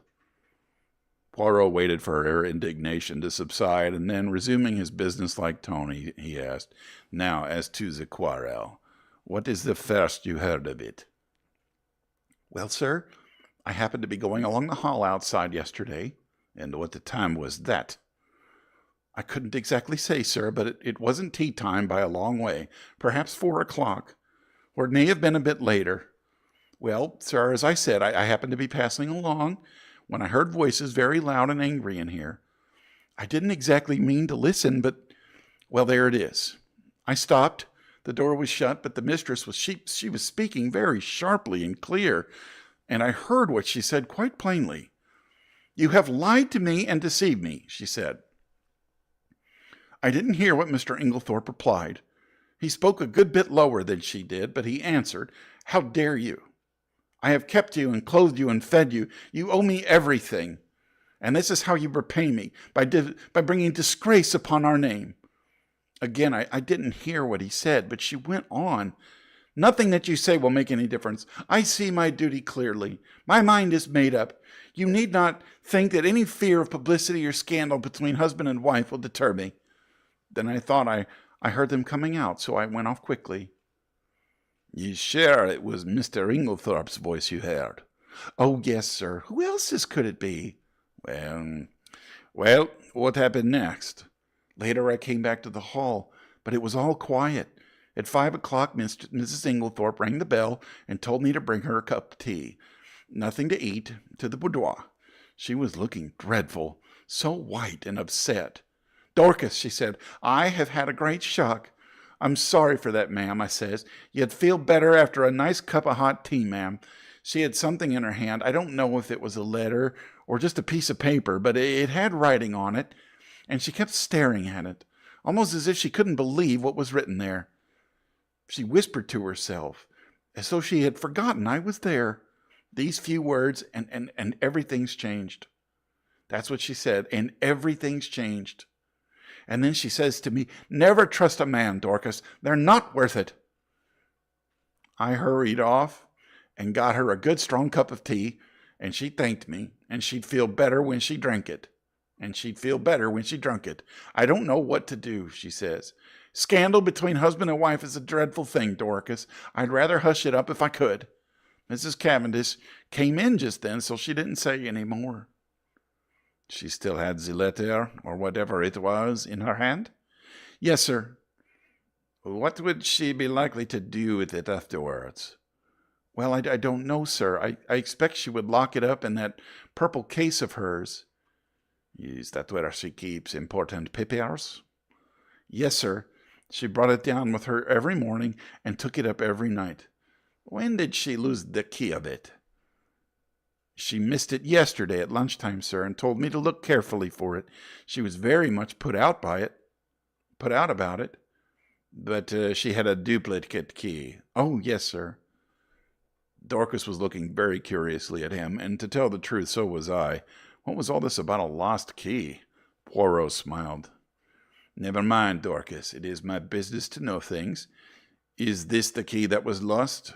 Poirot waited for her indignation to subside, and then, resuming his businesslike tone, he asked, Now, as to the quarrel, what is the first you heard of it? Well, sir, I happened to be going along the hall outside yesterday. And what time was that? I couldn't exactly say, sir, but it wasn't tea time by a long way, perhaps 4 o'clock, or it may have been a bit later. Well, sir, as I said, I happened to be passing along when I heard voices very loud and angry in here. I didn't exactly mean to listen, but, well, there it is. I stopped. The door was shut, but the mistress she was speaking very sharply and clear, and I heard what she said quite plainly. You have lied to me and deceived me, she said. I didn't hear what Mr. Inglethorpe replied. He spoke a good bit lower than she did, but he answered, How dare you? I have kept you and clothed you and fed you. You owe me everything. And this is how you repay me, by bringing disgrace upon our name. Again, I didn't hear what he said, but she went on. Nothing that you say will make any difference. I see my duty clearly. My mind is made up. You need not think that any fear of publicity or scandal between husband and wife will deter me. Then I thought I heard them coming out, so I went off quickly. You sure it was Mr. Inglethorpe's voice you heard? Oh, yes, sir. Who else's could it be? Well, what happened next? Later I came back to the hall, but it was all quiet. At 5 o'clock, Mrs. Inglethorpe rang the bell and told me to bring her a cup of tea. Nothing to eat, to the boudoir. She was looking dreadful, so white and upset. Dorcas, she said, I have had a great shock. I'm sorry for that, ma'am, I says. You'd feel better after a nice cup of hot tea, ma'am. She had something in her hand. I don't know if it was a letter or just a piece of paper, but it had writing on it, and she kept staring at it, almost as if she couldn't believe what was written there. She whispered to herself, as though she had forgotten I was there. These few words, and everything's changed. That's what she said, and everything's changed. And then she says to me, Never trust a man, Dorcas. They're not worth it. I hurried off and got her a good strong cup of tea, and she thanked me, and she'd feel better when she drank it. And she'd feel better when she drunk it. I don't know what to do, she says. Scandal between husband and wife is a dreadful thing, Dorcas. I'd rather hush it up if I could. Mrs. Cavendish came in just then, so she didn't say any more. She still had the letter, or whatever it was, in her hand? Yes, sir. What would she be likely to do with it afterwards? Well, I don't know, sir. I expect she would lock it up in that purple case of hers. Is that where she keeps important papers? Yes, sir. She brought it down with her every morning and took it up every night. When did she lose the key of it? She missed it yesterday at lunchtime, sir, and told me to look carefully for it. She was very much put out about it. But she had a duplicate key. Oh, yes, sir. Dorcas was looking very curiously at him, and to tell the truth, so was I. What was all this about a lost key? Poirot smiled. Never mind, Dorcas. It is my business to know things. Is this the key that was lost?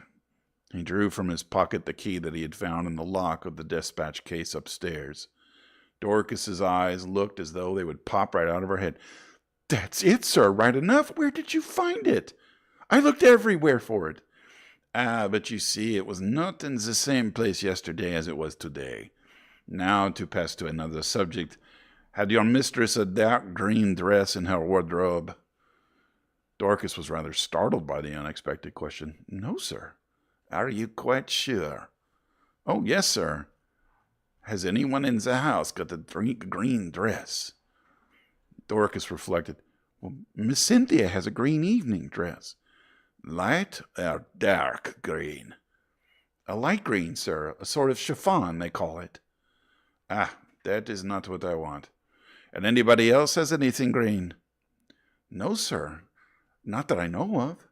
He drew from his pocket the key that he had found in the lock of the dispatch case upstairs. Dorcas's eyes looked as though they would pop right out of her head. That's it, sir, right enough. Where did you find it? I looked everywhere for it. Ah, but you see, it was not in the same place yesterday as it was today. Now, to pass to another subject, had your mistress a dark green dress in her wardrobe? Dorcas was rather startled by the unexpected question. No, sir. Are you quite sure? Oh, yes, sir. Has anyone in the house got a green dress? Dorcas reflected. Well, Miss Cynthia has a green evening dress. Light or dark green? A light green, sir. A sort of chiffon, they call it. Ah, that is not what I want. And anybody else has anything green? No, sir. Not that I know of.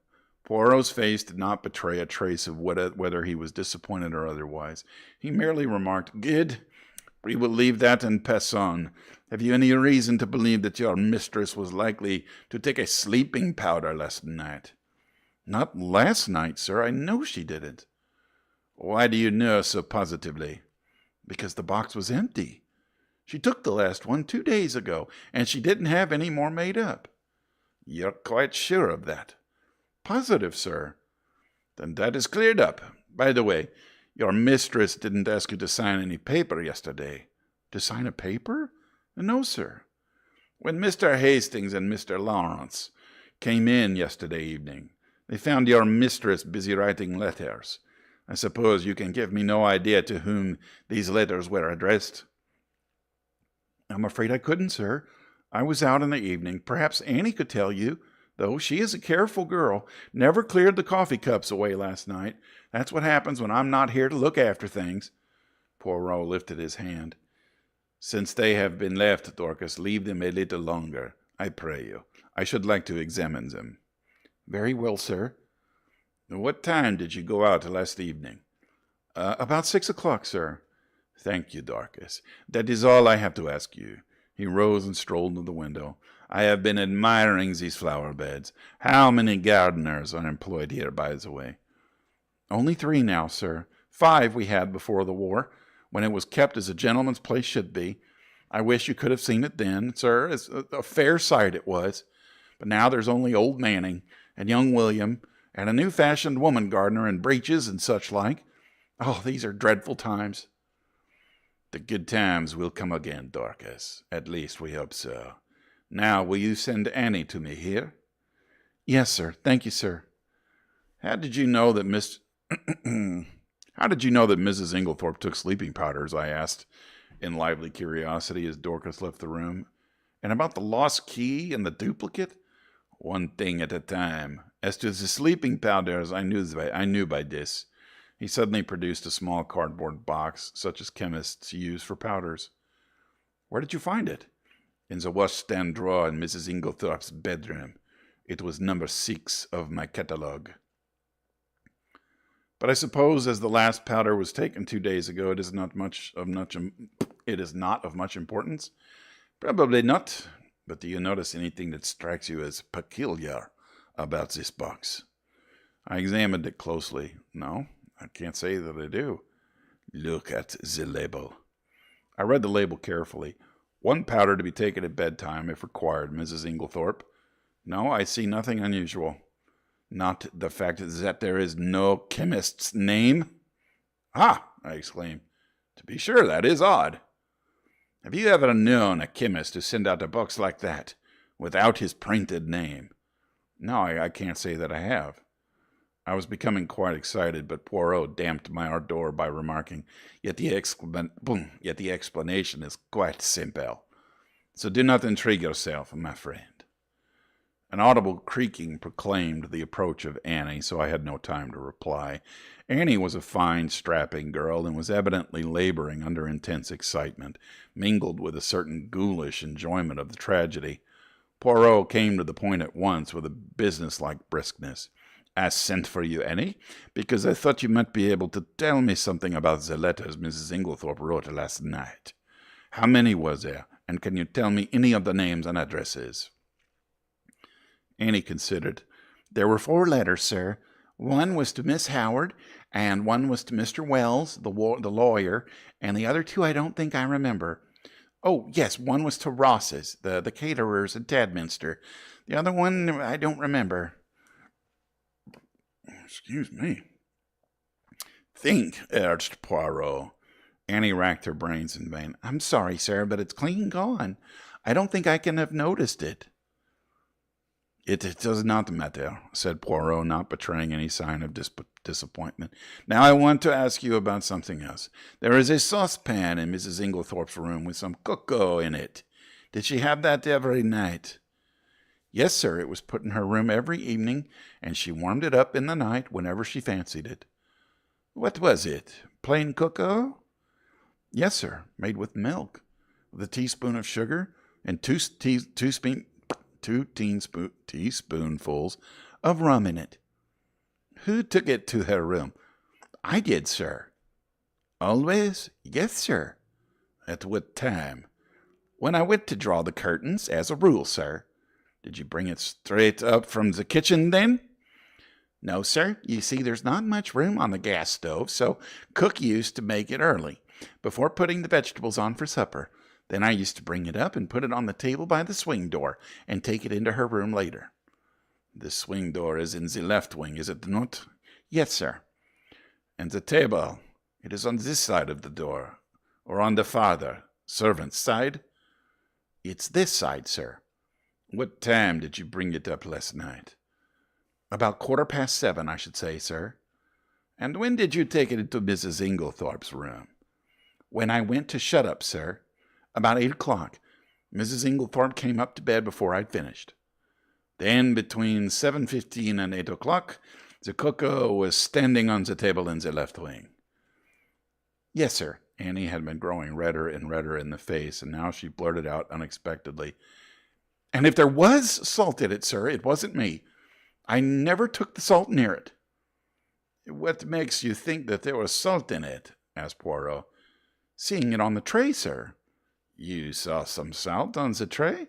Poirot's face did not betray a trace of whether he was disappointed or otherwise. He merely remarked, Good. We will leave that and pass on. Have you any reason to believe that your mistress was likely to take a sleeping powder last night? Not last night, sir. I know she didn't. Why do you know so positively? Because the box was empty. She took the last one 2 days ago, and she didn't have any more made up. You're quite sure of that? Positive, sir. Then that is cleared up. By the way, your mistress didn't ask you to sign any paper yesterday. To sign a paper? No, sir. When Mr. Hastings and Mr. Lawrence came in yesterday evening, they found your mistress busy writing letters. I suppose you can give me no idea to whom these letters were addressed? I'm afraid I couldn't, sir. I was out in the evening. Perhaps Annie could tell you, though she is a careful girl. Never cleared the coffee cups away last night. That's what happens when I'm not here to look after things. Poirot lifted his hand. Since they have been left, Dorcas, leave them a little longer, I pray you. I should like to examine them. Very well, sir. What time did you go out last evening? About 6 o'clock, sir. Thank you, Dorcas. That is all I have to ask you. He rose and strolled to the window. I have been admiring these flower beds. How many gardeners are employed here, by the way? Only 3 now, sir. 5 we had before the war, when it was kept as a gentleman's place should be. I wish you could have seen it then, sir. It's a fair sight it was. But now there's only old Manning and young William and a new-fashioned woman gardener in breeches and such like. Oh, these are dreadful times. The good times will come again, Dorcas. At least we hope so. Now, will you send Annie to me here? Yes, sir. Thank you, sir. How did you know that Mrs. Inglethorpe took sleeping powders? I asked, in lively curiosity, as Dorcas left the room. And about the lost key and the duplicate? One thing at a time. As to the sleeping powders, I knew by this. He suddenly produced a small cardboard box, such as chemists use for powders. Where did you find it? In the washstand drawer in Mrs. Inglethorpe's bedroom. It was number 6 of my catalogue. But I suppose as the last powder was taken 2 days ago, it is not of much importance? Probably not. But do you notice anything that strikes you as peculiar about this box? I examined it closely. No, I can't say that I do. Look at the label. I read the label carefully. 1 powder to be taken at bedtime if required, Mrs. Inglethorpe. No, I see nothing unusual. Not the fact that there is no chemist's name? Ah, I exclaimed. To be sure, that is odd. Have you ever known a chemist to send out a box like that, without his printed name? No, I can't say that I have. I was becoming quite excited, but Poirot damped my ardor by remarking, yet the explanation is quite simple. So do not intrigue yourself, my friend. An audible creaking proclaimed the approach of Annie, so I had no time to reply. Annie was a fine, strapping girl, and was evidently laboring under intense excitement, mingled with a certain ghoulish enjoyment of the tragedy. Poirot came to the point at once with a business-like briskness. I sent for you, Annie, because I thought you might be able to tell me something about the letters Mrs. Inglethorpe wrote last night. How many was there, and can you tell me any of the names and addresses? Annie considered. There were 4 letters, sir. One was to Miss Howard, and one was to Mr. Wells, the lawyer, and the other 2 I don't think I remember. Oh, yes, one was to Ross's, the caterers at Tadminster. The other one I don't remember. Excuse me. Think, urged Poirot. Annie racked her brains in vain. I'm sorry, sir, but it's clean gone. I don't think I can have noticed it. It does not matter, said Poirot, not betraying any sign of disappointment. Now I want to ask you about something else. There is a saucepan in Mrs. Inglethorpe's room with some cocoa in it. Did she have that every night? Yes, sir, it was put in her room every evening, and she warmed it up in the night whenever she fancied it. What was it? Plain cocoa? Yes, sir, made with milk, with a teaspoon of sugar, and two teaspoonfuls of rum in it. Who took it to her room? I did, sir. Always? Yes, sir. At what time? When I went to draw the curtains, as a rule, sir. Did you bring it straight up from the kitchen, then? No, sir. You see, there's not much room on the gas stove, so cook used to make it early, before putting the vegetables on for supper. Then I used to bring it up and put it on the table by the swing door and take it into her room later. The swing door is in the left wing, is it not? Yes, sir. And the table, it is on this side of the door, or on the farther, servant's side? It's this side, sir. What time did you bring it up last night? About 7:15, I should say, sir. And when did you take it into Mrs. Inglethorpe's room? When I went to shut up, sir. About 8 o'clock. Mrs. Inglethorpe came up to bed before I'd finished. Then, between 7:15 and 8 o'clock, the cocoa was standing on the table in the left wing. Yes, sir. Annie had been growing redder and redder in the face, and now she blurted out unexpectedly, And if there was salt in it, sir, it wasn't me. I never took the salt near it. What makes you think that there was salt in it? Asked Poirot. Seeing it on the tray, sir. You saw some salt on the tray?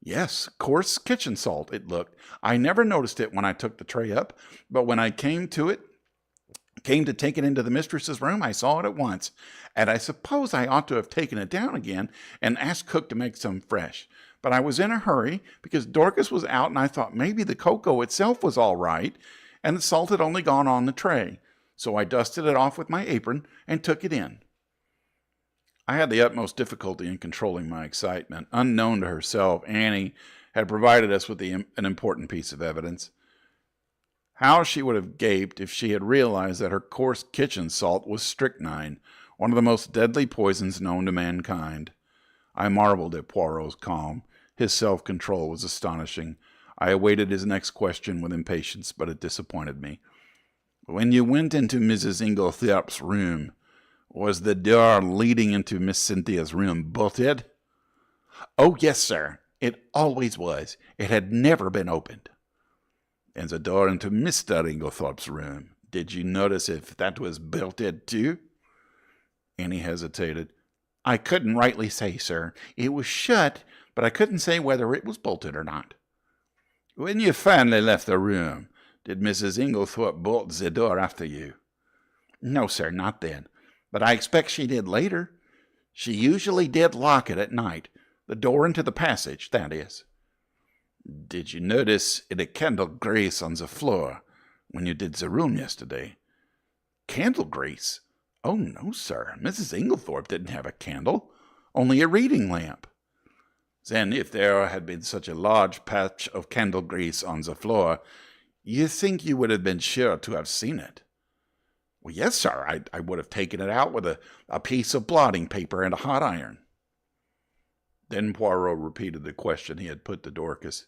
Yes, coarse kitchen salt, it looked. I never noticed it when I took the tray up, but when I came to take it into the mistress's room, I saw it at once, and I suppose I ought to have taken it down again and asked cook to make some fresh. But I was in a hurry because Dorcas was out, and I thought maybe the cocoa itself was all right, and the salt had only gone on the tray. So I dusted it off with my apron and took it in. I had the utmost difficulty in controlling my excitement. Unknown to herself, Annie had provided us with an important piece of evidence. How she would have gaped if she had realized that her coarse kitchen salt was strychnine, one of the most deadly poisons known to mankind. I marveled at Poirot's calm. His self-control was astonishing. I awaited his next question with impatience, but it disappointed me. When you went into Mrs. Inglethorpe's room, was the door leading into Miss Cynthia's room bolted? Oh, yes, sir. It always was. It had never been opened. And the door into Mr. Inglethorpe's room, did you notice if that was bolted too? Annie hesitated. I couldn't rightly say, sir. It was shut, but I couldn't say whether it was bolted or not. When you finally left the room, did Mrs. Inglethorpe bolt the door after you? No, sir, not then. But I expect she did later. She usually did lock it at night. The door into the passage, that is. Did you notice any candle grease on the floor when you did the room yesterday? Candle grease? Oh, no, sir. Mrs. Inglethorpe didn't have a candle, only a reading lamp. Then, if there had been such a large patch of candle grease on the floor, you think you would have been sure to have seen it? Well, yes, sir. I would have taken it out with a piece of blotting paper and a hot iron. Then Poirot repeated the question he had put to Dorcas.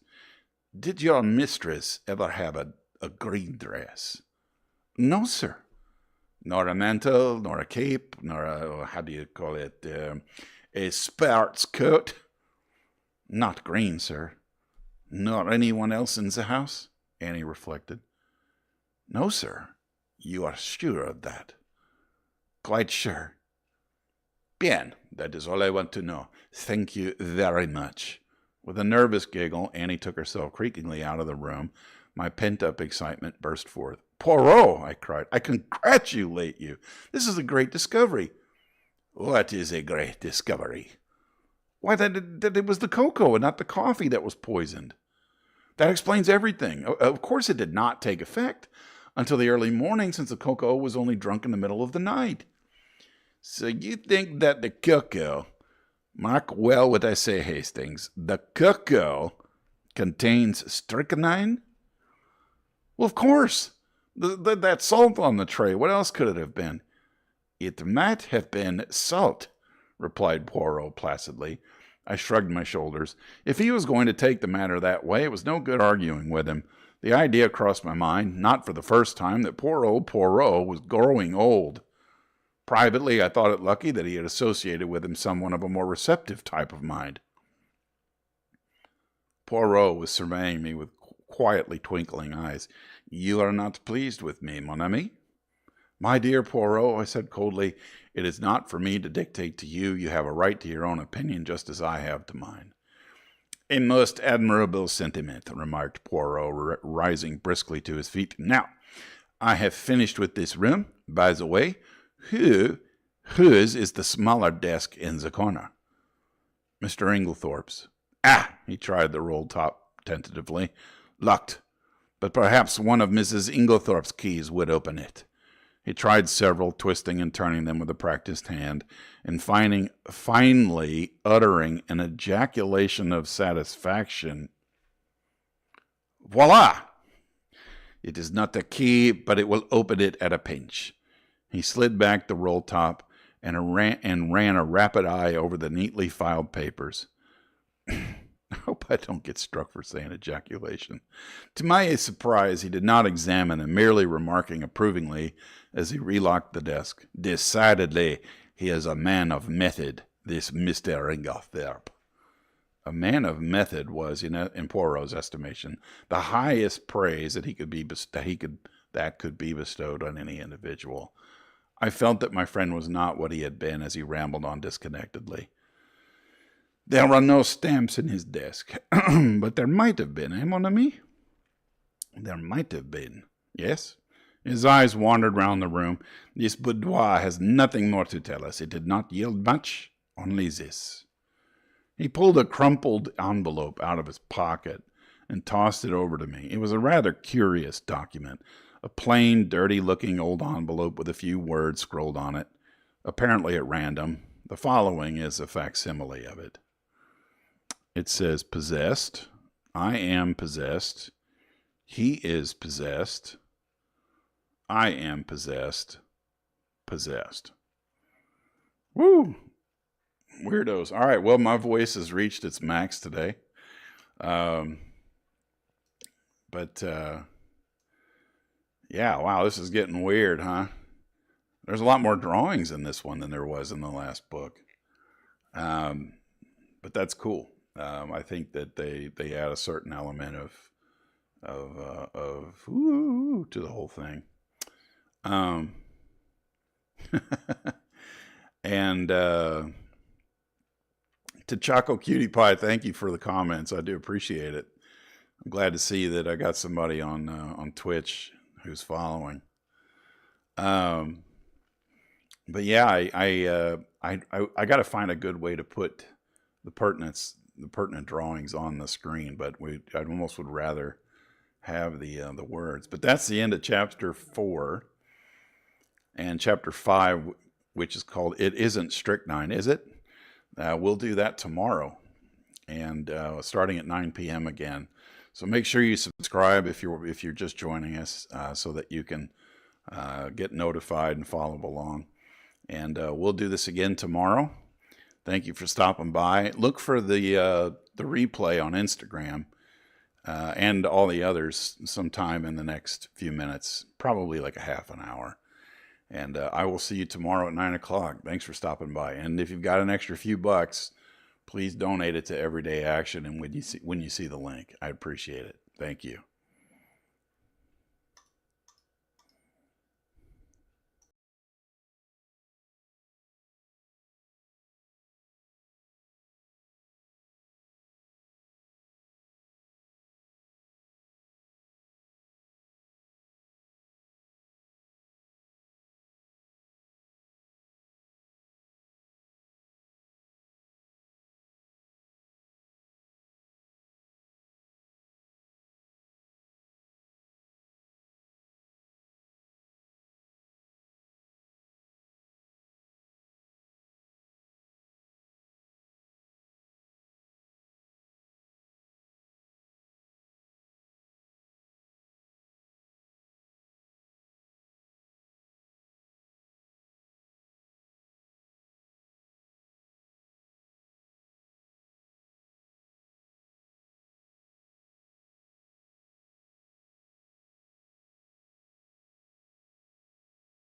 Did your mistress ever have a green dress? No, sir. Nor a mantle, nor a cape, nor a, how do you call it, a sports coat? Not green, sir. Nor anyone else in the house? Annie reflected. No, sir. You are sure of that? Quite sure. Bien, that is all I want to know. Thank you very much. With a nervous giggle, Annie took herself creakingly out of the room. My pent-up excitement burst forth. Poirot, I cried, I congratulate you. This is a great discovery. What is a great discovery? Why, that it was the cocoa and not the coffee that was poisoned. That explains everything. Of course it did not take effect until the early morning, since the cocoa was only drunk in the middle of the night. So you think that the cocoa, mark well what I say, Hastings, the cocoa contains strychnine? Well, of course. That salt on the tray, what else could it have been? It might have been salt, replied Poirot placidly. I shrugged my shoulders. If he was going to take the matter that way, it was no good arguing with him. The idea crossed my mind, not for the first time, that poor old Poirot was growing old. Privately, I thought it lucky that he had associated with him someone of a more receptive type of mind. Poirot was surveying me with quietly twinkling eyes. You are not pleased with me, mon ami? My dear Poirot, I said coldly, it is not for me to dictate to you. You have a right to your own opinion, just as I have to mine. A most admirable sentiment, remarked Poirot, rising briskly to his feet. Now, I have finished with this room. By the way, whose is the smaller desk in the corner? Mr. Inglethorpe's. Ah, he tried the roll top tentatively. Locked. But perhaps one of Mrs. Inglethorpe's keys would open it. He tried several, twisting and turning them with a practiced hand, and finally uttering an ejaculation of satisfaction. Voila! It is not a key, but it will open it at a pinch. He slid back the roll top and ran a rapid eye over the neatly filed papers. I hope I don't get struck for saying ejaculation. To my surprise, he did not examine them, merely remarking approvingly as he relocked the desk. Decidedly, he is a man of method, this Mr. Inglethorpe. A man of method was, in Poirot's estimation, the highest praise that could be bestowed on any individual. I felt that my friend was not what he had been as he rambled on disconnectedly. There were no stamps in his desk, but there might have been, mon ami? There might have been, yes. His eyes wandered round the room. This boudoir has nothing more to tell us. It did not yield much, only this. He pulled a crumpled envelope out of his pocket and tossed it over to me. It was a rather curious document, a plain, dirty-looking old envelope with a few words scrawled on it, apparently at random. The following is a facsimile of it. It says, possessed. I am possessed. He is possessed. I am possessed. Possessed. Woo! Weirdos. All right, well, my voice has reached its max today. Yeah, wow, this is getting weird, huh? There's a lot more drawings in this one than there was in the last book. But that's cool. I think that they add a certain element of ooh, to the whole thing. And to Choco Cutie Pie, thank you for the comments. I do appreciate it. I'm glad to see that I got somebody on Twitch who's following. But yeah, I got to find a good way to put the pertinent drawings on the screen, but I almost would rather have the words. But that's the end of chapter 4, and chapter 5, which is called "It Isn't Strychnine, Is It?" We'll do that tomorrow, and starting at 9 p.m. again. So make sure you subscribe if you're just joining us, so that you can get notified and follow along. And we'll do this again tomorrow. Thank you for stopping by. Look for the replay on Instagram and all the others sometime in the next few minutes, probably like a half an hour. And I will see you tomorrow at 9 o'clock. Thanks for stopping by. And if you've got an extra few bucks, please donate it to Everyday Action. And when you see the link, I appreciate it. Thank you.